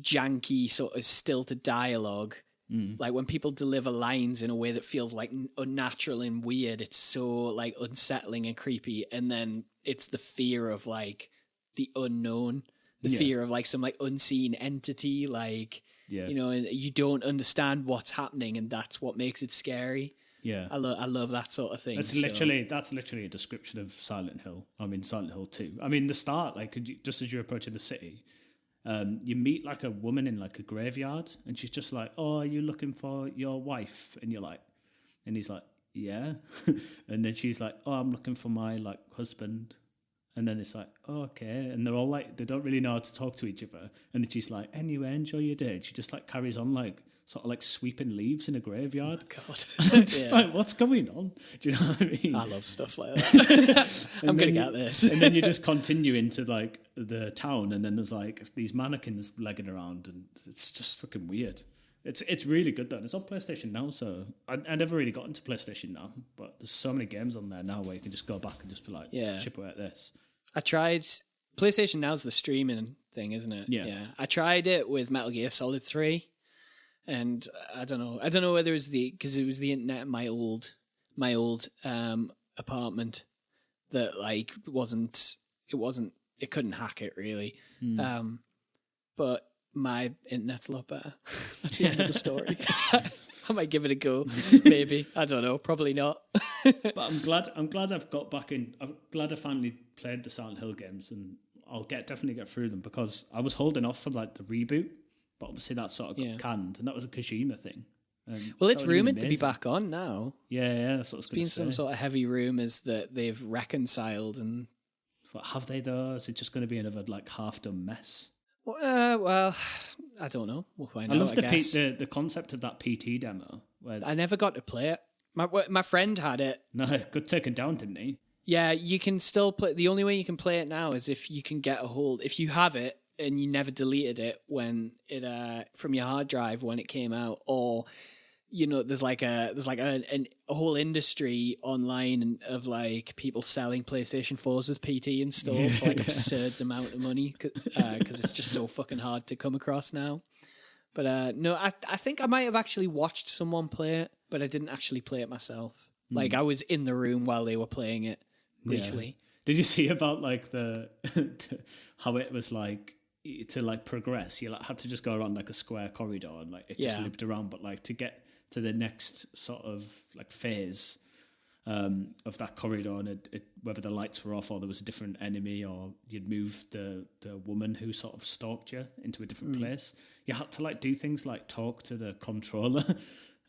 janky sort of stilted dialogue. Like when people deliver lines in a way that feels like unnatural and weird, it's so like unsettling and creepy. And then it's the fear of like the unknown, the fear of like some like unseen entity, like, you know, and you don't understand what's happening, and that's what makes it scary. Yeah, I love that sort of thing. That's literally a description of Silent Hill. I mean, Silent Hill 2. I mean, the start, like, just as you're approaching the city, you meet like a woman in like a graveyard, and she's just like, "Oh, are you looking for your wife?" And you're like, and he's like, "Yeah," and then she's like, "Oh, I'm looking for my like husband." And then it's like, oh, okay. And they're all like, they don't really know how to talk to each other. And then she's like, anyway, enjoy your day. And she just like carries on like sort of like sweeping leaves in a graveyard. Oh, God. I'm just like, what's going on? Do you know what I mean? I love stuff like that. I'm going to get this. And then you just continue into like the town, and then there's like these mannequins legging around, and it's just fucking weird. It's really good though. It's on PlayStation now, so I never really got into PlayStation now, but there's so many games on there now where you can just go back and just be like, chip away at this. I tried PlayStation Now's the streaming thing, isn't it? Yeah. I tried it with Metal Gear Solid 3, and I don't know whether it was because it was the internet in my old apartment that like it couldn't hack it really. But my internet's a lot better. That's the end of the story. I might give it a go, maybe. I don't know, probably not. But I'm glad I've got back in. I'm glad I finally played the Silent Hill games, and I'll definitely get through them, because I was holding off for like the reboot, but obviously that sort of got canned, and that was a Kojima thing. Well, it's rumoured to be back on now. Yeah, that's what it's been some sort of heavy rumours that they've reconciled. And what have they though? Is it just going to be another like half-done mess? Well, I don't know. We'll find out. I love the concept of that PT demo. Where I never got to play it. My friend had it. No, got taken down, didn't he? Yeah, you can still play. The only way you can play it now is if you can get a hold. If you have it and you never deleted it when it from your hard drive when it came out, or you know, there's like a whole industry online of like people selling PlayStation 4s with PT installed for like absurd amount of money because it's just so fucking hard to come across now. But no, I think I might have actually watched someone play it, but I didn't actually play it myself. Like I was in the room while they were playing it briefly. Yeah. Did you see about like how it was like to like progress? You like had to just go around like a square corridor and like it just looped around, but like to get to the next sort of like phase of that corridor, and whether the lights were off or there was a different enemy, or you'd move the woman who sort of stalked you into a different place. You had to like do things like talk to the controller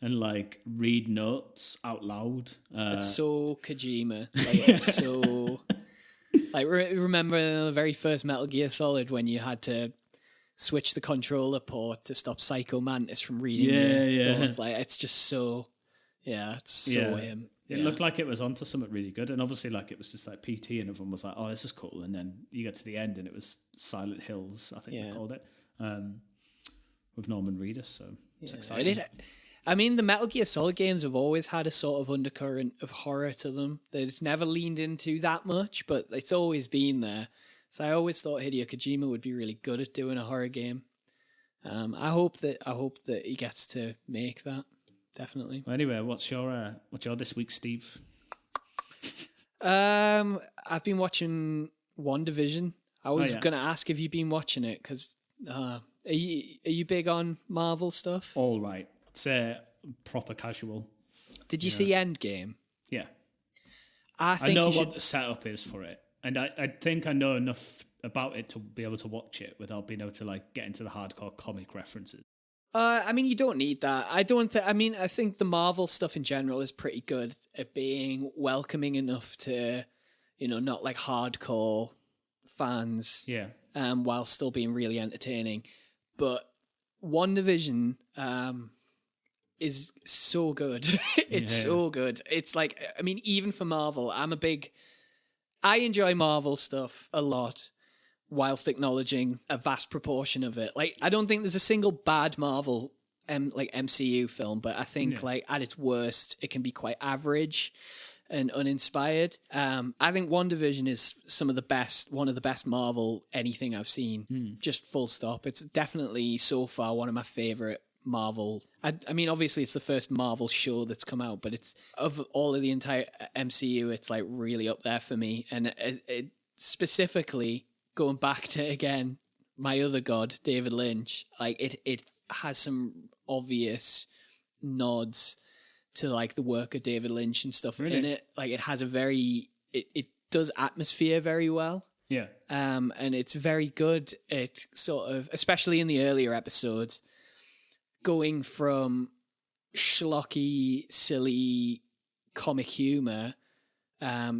and like read notes out loud. It's so Kojima. Like, it's so like remember the very first Metal Gear Solid when you had to switch the controller port to stop Psycho Mantis from reading. It's like it's just so it's so him. It looked like it was onto something really good, and obviously like it was just like PT, and everyone was like, "Oh, this is cool." And then you get to the end, and it was Silent Hills, I think they called it, with Norman Reedus. So it's exciting. I mean, the Metal Gear Solid games have always had a sort of undercurrent of horror to them. They've never leaned into that much, but it's always been there. So I always thought Hideo Kojima would be really good at doing a horror game. I hope that he gets to make that. Definitely. Well, anyway, what's your this week, Steve? I've been watching WandaVision. I was going to ask if you've been watching it, because are you big on Marvel stuff? All right. It's proper casual. Did you see Endgame? Yeah. I know what the setup is for it. And I think I know enough about it to be able to watch it without being able to like get into the hardcore comic references. I mean, you don't need that. I think the Marvel stuff in general is pretty good at being welcoming enough to, you know, not like hardcore fans. Yeah. While still being really entertaining. But WandaVision is so good. It's so good. It's like, I mean, even for Marvel, I enjoy Marvel stuff a lot, whilst acknowledging a vast proportion of it. Like, I don't think there's a single bad Marvel like MCU film, but I think like at its worst, it can be quite average. and uninspired. I think WandaVision is one of the best Marvel anything I've seen. Just full stop. It's definitely so far one of my favorite Marvel. I mean, obviously it's the first Marvel show that's come out, but it's of all of the entire MCU, it's like really up there for me. And it specifically going back to, again, my other god, David Lynch, like it has some obvious nods to like the work of David Lynch and stuff in it. Like it has it does atmosphere very well. Yeah. And it's very good at sort of, especially in the earlier episodes, going from schlocky, silly comic humor,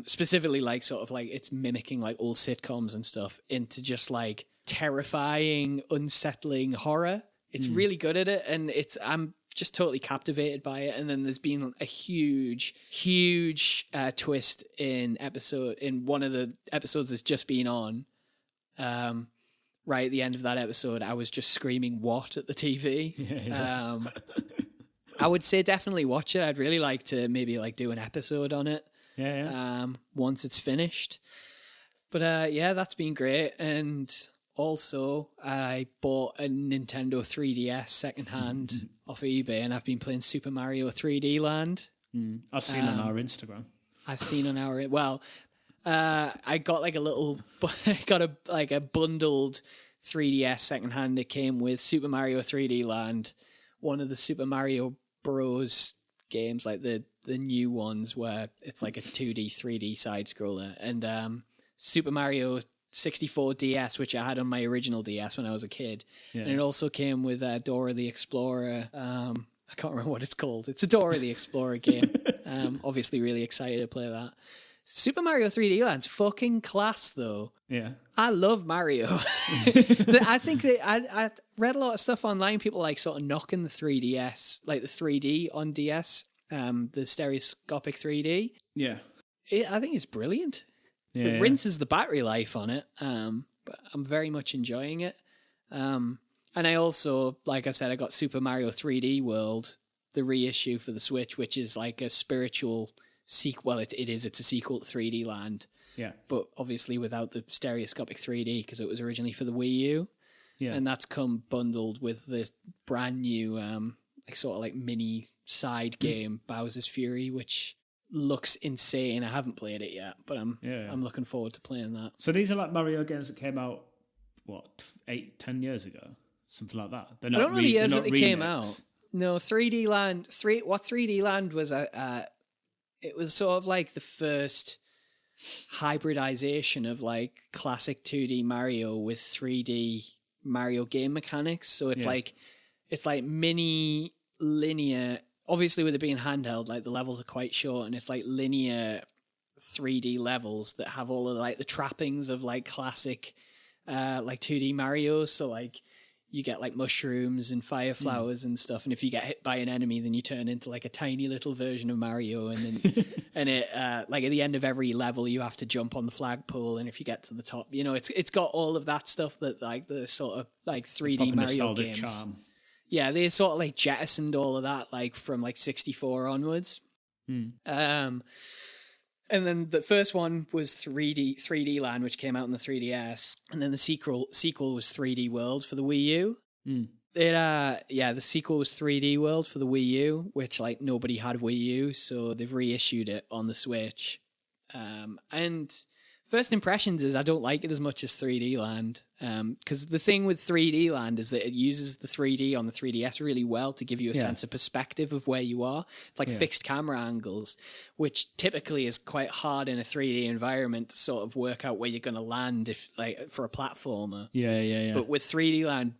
specifically like sort of like it's mimicking like old sitcoms and stuff, into just like terrifying, unsettling horror. It's really good at it, and I'm just totally captivated by it. And then there's been a huge twist in one of the episodes that's just been on. Right at the end of that episode, I was just screaming "what" at the TV. Yeah. I would say definitely watch it. I'd really like to maybe like do an episode on it. Yeah. Once it's finished. But yeah, that's been great. And also, I bought a Nintendo 3DS secondhand off of eBay, and I've been playing Super Mario 3D Land. I've seen on our Instagram. I got like a bundled 3DS secondhand. It came with Super Mario 3D Land, one of the Super Mario Bros games, like the new ones where it's like a 2D, 3D side scroller, and Super Mario 64 DS, which I had on my original DS when I was a kid. Yeah. And it also came with Dora the Explorer. I can't remember what it's called. It's a Dora the Explorer game. Obviously really excited to play that. Super Mario 3D Land's fucking class, though. Yeah. I love Mario. I think that I read a lot of stuff online, people like sort of knocking the 3DS, like the 3D on DS, the stereoscopic 3D. Yeah. I think it's brilliant. Yeah. It rinses the battery life on it, but I'm very much enjoying it. And I also, like I said, I got Super Mario 3D World, the reissue for the Switch, which is like a spiritual sequel. Well, it's a sequel to 3D Land. Yeah. But obviously without the stereoscopic 3D, because it was originally for the Wii U. Yeah. And that's come bundled with this brand new, sort of like mini side game, Bowser's Fury, which looks insane. I haven't played it yet, but I'm looking forward to playing that. So these are like Mario games that came out, 8-10 years ago? Something like that. I don't know the years that they came out. No, 3D Land, 3D Land was it was sort of like the first hybridization of like classic 2D Mario with 3D Mario game mechanics. So it's like mini linear, obviously with it being handheld, like the levels are quite short, and it's like linear 3D levels that have all of like the trappings of like classic like 2D Mario. So like you get like mushrooms and fire flowers and stuff, and if you get hit by an enemy, then you turn into like a tiny little version of Mario, and then and it like at the end of every level you have to jump on the flagpole, and if you get to the top, it's got all of that stuff that like the sort of like 3D Mario games. Charm. Yeah, they sort of like jettisoned all of that like from like 64 onwards. And then the first one was 3D Land, which came out on the 3DS, and then the sequel was 3D World for the Wii U. The sequel was 3D World for the Wii U, which like nobody had Wii U, so they've reissued it on the Switch. And first impressions is I don't like it as much as 3D Land, because the thing with 3D Land is that it uses the 3D on the 3DS really well to give you a sense of perspective of where you are. It's like fixed camera angles, which typically is quite hard in a 3D environment to sort of work out where you're going to land if like for a platformer. Yeah. But with 3D Land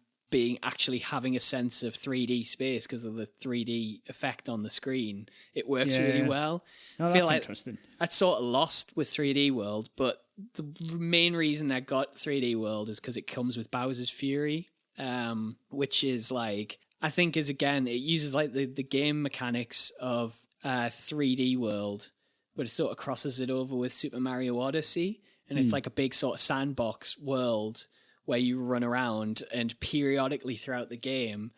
having a sense of 3D space because of the 3D effect on the screen, it works really well. Oh, I feel that's like interesting. I'd sort of lost with 3D World, but the main reason I got 3D World is because it comes with Bowser's Fury, which is like, I think is again, it uses like the game mechanics of 3D World, but it sort of crosses it over with Super Mario Odyssey, and it's like a big sort of sandbox world where you run around, and periodically throughout the game,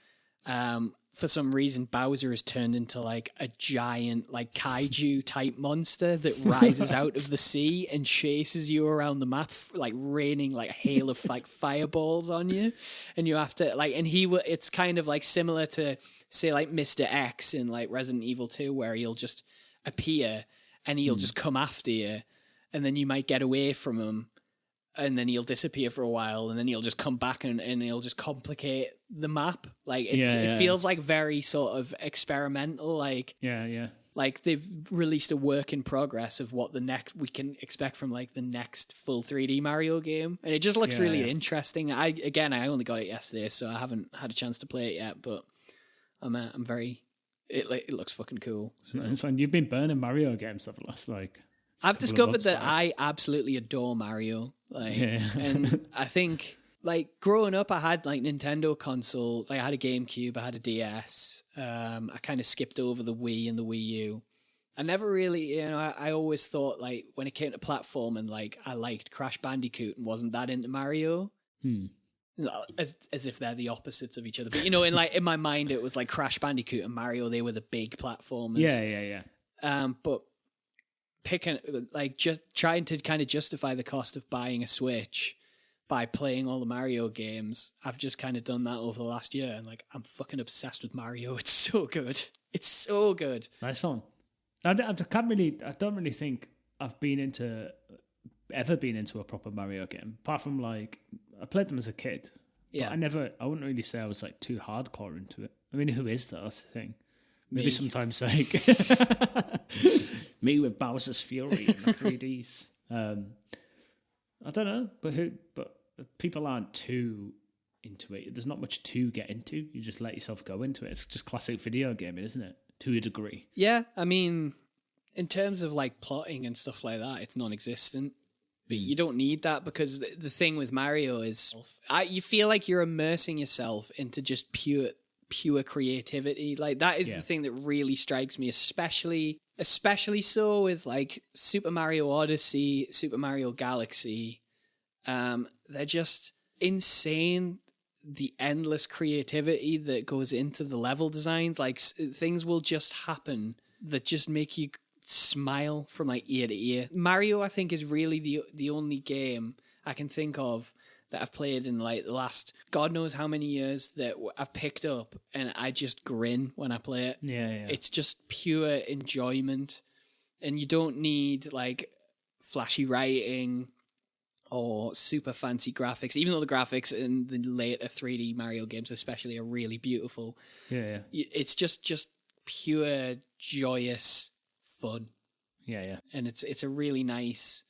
for some reason Bowser has turned into like a giant like kaiju type monster that rises out of the sea and chases you around the map, like raining like a hail of like fireballs on you, and you have to like, and it's kind of like similar to say like Mr. X in like Resident Evil 2, where he'll just appear and he'll just come after you, and then you might get away from him, and then he'll disappear for a while, and then he'll just come back and he'll just complicate the map. Like it feels like very sort of experimental. Like like they've released a work in progress of what we can expect from like the next full 3D Mario game, and it just looks really interesting. I only got it yesterday, so I haven't had a chance to play it yet, but I'm very. It looks fucking cool. So. And you've been burning Mario games over the last like. I've discovered that I absolutely adore Mario. And I think like growing up, I had like Nintendo consoles. Like I had a GameCube, I had a DS. I kind of skipped over the Wii and the Wii U. I never really, I always thought like when it came to platforming, like I liked Crash Bandicoot and wasn't that into Mario. As if they're the opposites of each other. But in my mind, it was like Crash Bandicoot and Mario. They were the big platformers. Yeah. But just trying to kind of justify the cost of buying a Switch by playing all the Mario games. I've just kind of done that over the last year, and like I'm fucking obsessed with Mario. It's so good. It's so good. Nice fun. I don't really think I've ever been into a proper Mario game, apart from like I played them as a kid. Yeah, but I wouldn't really say I was like too hardcore into it. I mean, who is that? That's the thing. Maybe sometimes like me with Bowser's Fury in the 3Ds. I don't know, but people aren't too into it. There's not much to get into. You just let yourself go into it. It's just classic video gaming, isn't it? To a degree. Yeah, I mean, in terms of like plotting and stuff like that, it's non-existent. But you don't need that, because the thing with Mario is you feel like you're immersing yourself into just pure creativity. Like that is the thing that really strikes me, especially so with like Super Mario Odyssey, Super Mario Galaxy. They're just insane. The endless creativity that goes into the level designs, like things will just happen that just make you smile from like ear to ear. Mario, I think, is really the only game I can think of that I've played in like the last God knows how many years that I've picked up and I just grin when I play it. Yeah. It's just pure enjoyment, and you don't need like flashy writing or super fancy graphics, even though the graphics in the later 3D Mario games especially are really beautiful. Yeah. It's just pure joyous fun. Yeah. And it's a really nice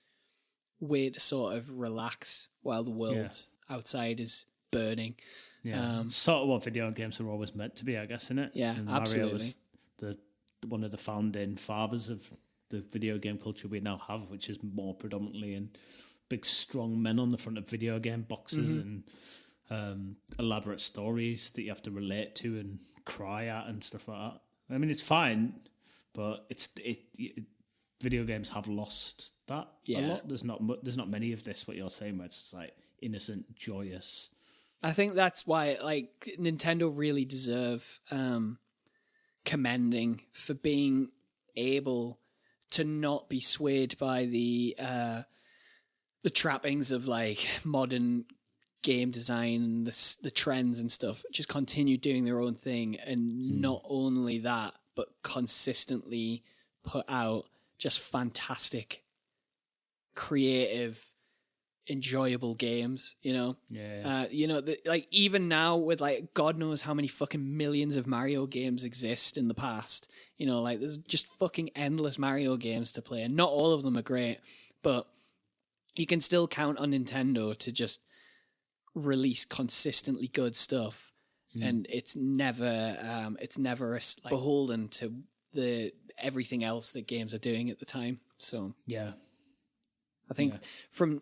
way to sort of relax while the world outside is burning. Yeah, sort of what video games are always meant to be, I guess, isn't it? Yeah, and absolutely. Mario was one of the founding fathers of the video game culture we now have, which is more predominantly in big, strong men on the front of video game boxes and elaborate stories that you have to relate to and cry at and stuff like that. I mean, it's fine, but video games have lost that a lot. There's not many of this, what you're saying, where it's just like innocent, joyous. I think that's why like Nintendo really deserve commending for being able to not be swayed by the trappings of like modern game design and the trends and stuff. Just continue doing their own thing, and not only that, but consistently put out just fantastic, creative, enjoyable games, like even now with like God knows how many fucking millions of Mario games exist in the past, like there's just fucking endless Mario games to play, and not all of them are great, but you can still count on Nintendo to just release consistently good stuff, and it's never beholden to the everything else that games are doing at the time. So yeah, I think from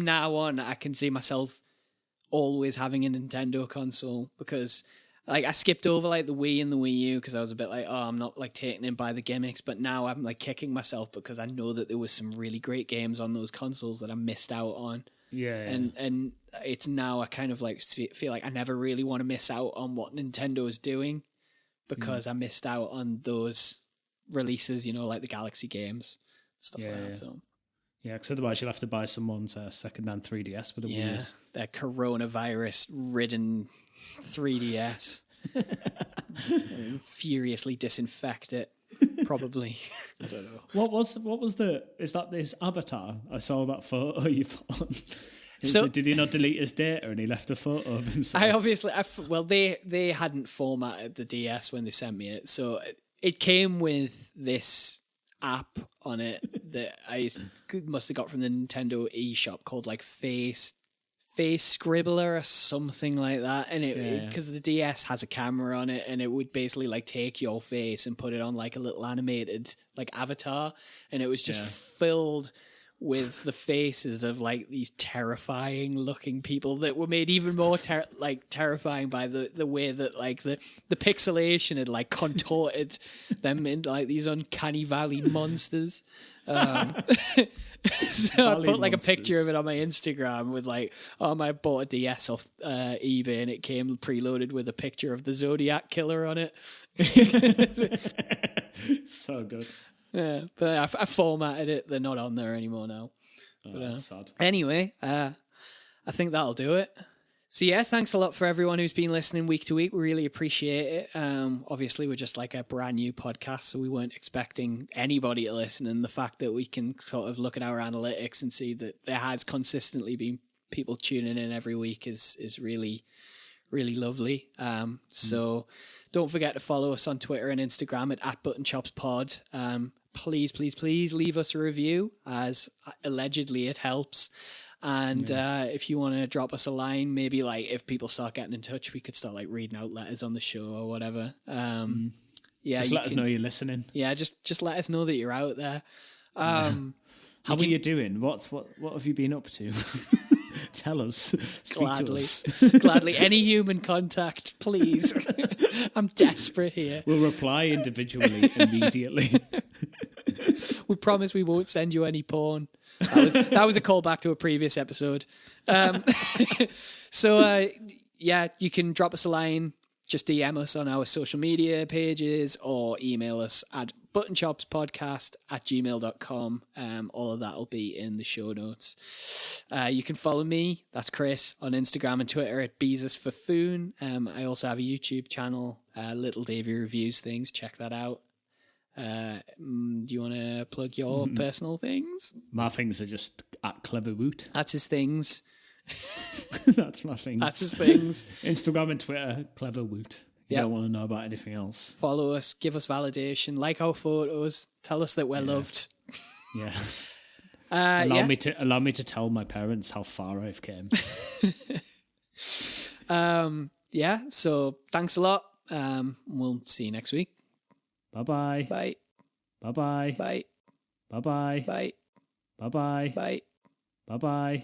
now on, I can see myself always having a Nintendo console, because like I skipped over like the Wii and the Wii U because I was a bit like, oh, I'm not like taken in by the gimmicks, but now I'm like kicking myself because I know that there was some really great games on those consoles that I missed out on. And it's now I kind of like feel like I never really want to miss out on what Nintendo is doing, because I missed out on those releases, like the Galaxy games, stuff like that. So. Yeah, because otherwise you'll have to buy someone's second-hand 3DS with a weird... their coronavirus-ridden 3DS. Furiously disinfect it, probably. I don't know. What was is that this avatar? I saw that photo you put on. So, did he not delete his data and he left a photo of himself? They hadn't formatted the DS when they sent me it, so it came with this app on it that I must have got from the Nintendo eShop called like Face Scribbler or something like that, and because the DS has a camera on it, and it would basically like take your face and put it on like a little animated like avatar, and it was just filled with the faces of like these terrifying looking people that were made even more terrifying by the way that like the pixelation had like contorted them into like these uncanny valley monsters. So I put like a picture of it on my Instagram with like, I bought a DS off eBay, and it came preloaded with a picture of the Zodiac Killer on it. So good. Yeah, but I formatted it. They're not on there anymore now. That's sad. Anyway, I think that'll do it. So yeah, thanks a lot for everyone who's been listening week to week. We really appreciate it. Obviously, we're just like a brand new podcast, so we weren't expecting anybody to listen. And the fact that we can sort of look at our analytics and see that there has consistently been people tuning in every week is really, really lovely. So don't forget to follow us on Twitter and Instagram at @buttonchopspod. Please, please, please leave us a review, as allegedly it helps. And if you want to drop us a line, maybe like if people start getting in touch, we could start like reading out letters on the show or whatever. Just let us know you're listening. Yeah, just let us know that you're out there. How are you doing? What have you been up to? Tell us. Speak to us. Gladly. Any human contact, please. I'm desperate here. We'll reply individually immediately. We promise we won't send you any porn. That was a callback to a previous episode. So you can drop us a line, just DM us on our social media pages, or email us at buttonchopspodcast@gmail.com. All of that will be in the show notes. You can follow me, that's Chris, on Instagram and Twitter at BeesusForFoon. I also have a YouTube channel, Little Davey Reviews Things. Check that out. Do you want to plug your personal things? My things are just at Clever Woot. That's his things. That's my things. That's his things. Instagram and Twitter, Clever Woot. You don't want to know about anything else. Follow us, give us validation, like our photos, tell us that we're loved. Yeah. Allow me to tell my parents how far I've came. So thanks a lot. We'll see you next week. Bye-bye. Bye. Bye-bye. Bye. Bye-bye. Bye. Bye-bye. Bye. Bye-bye.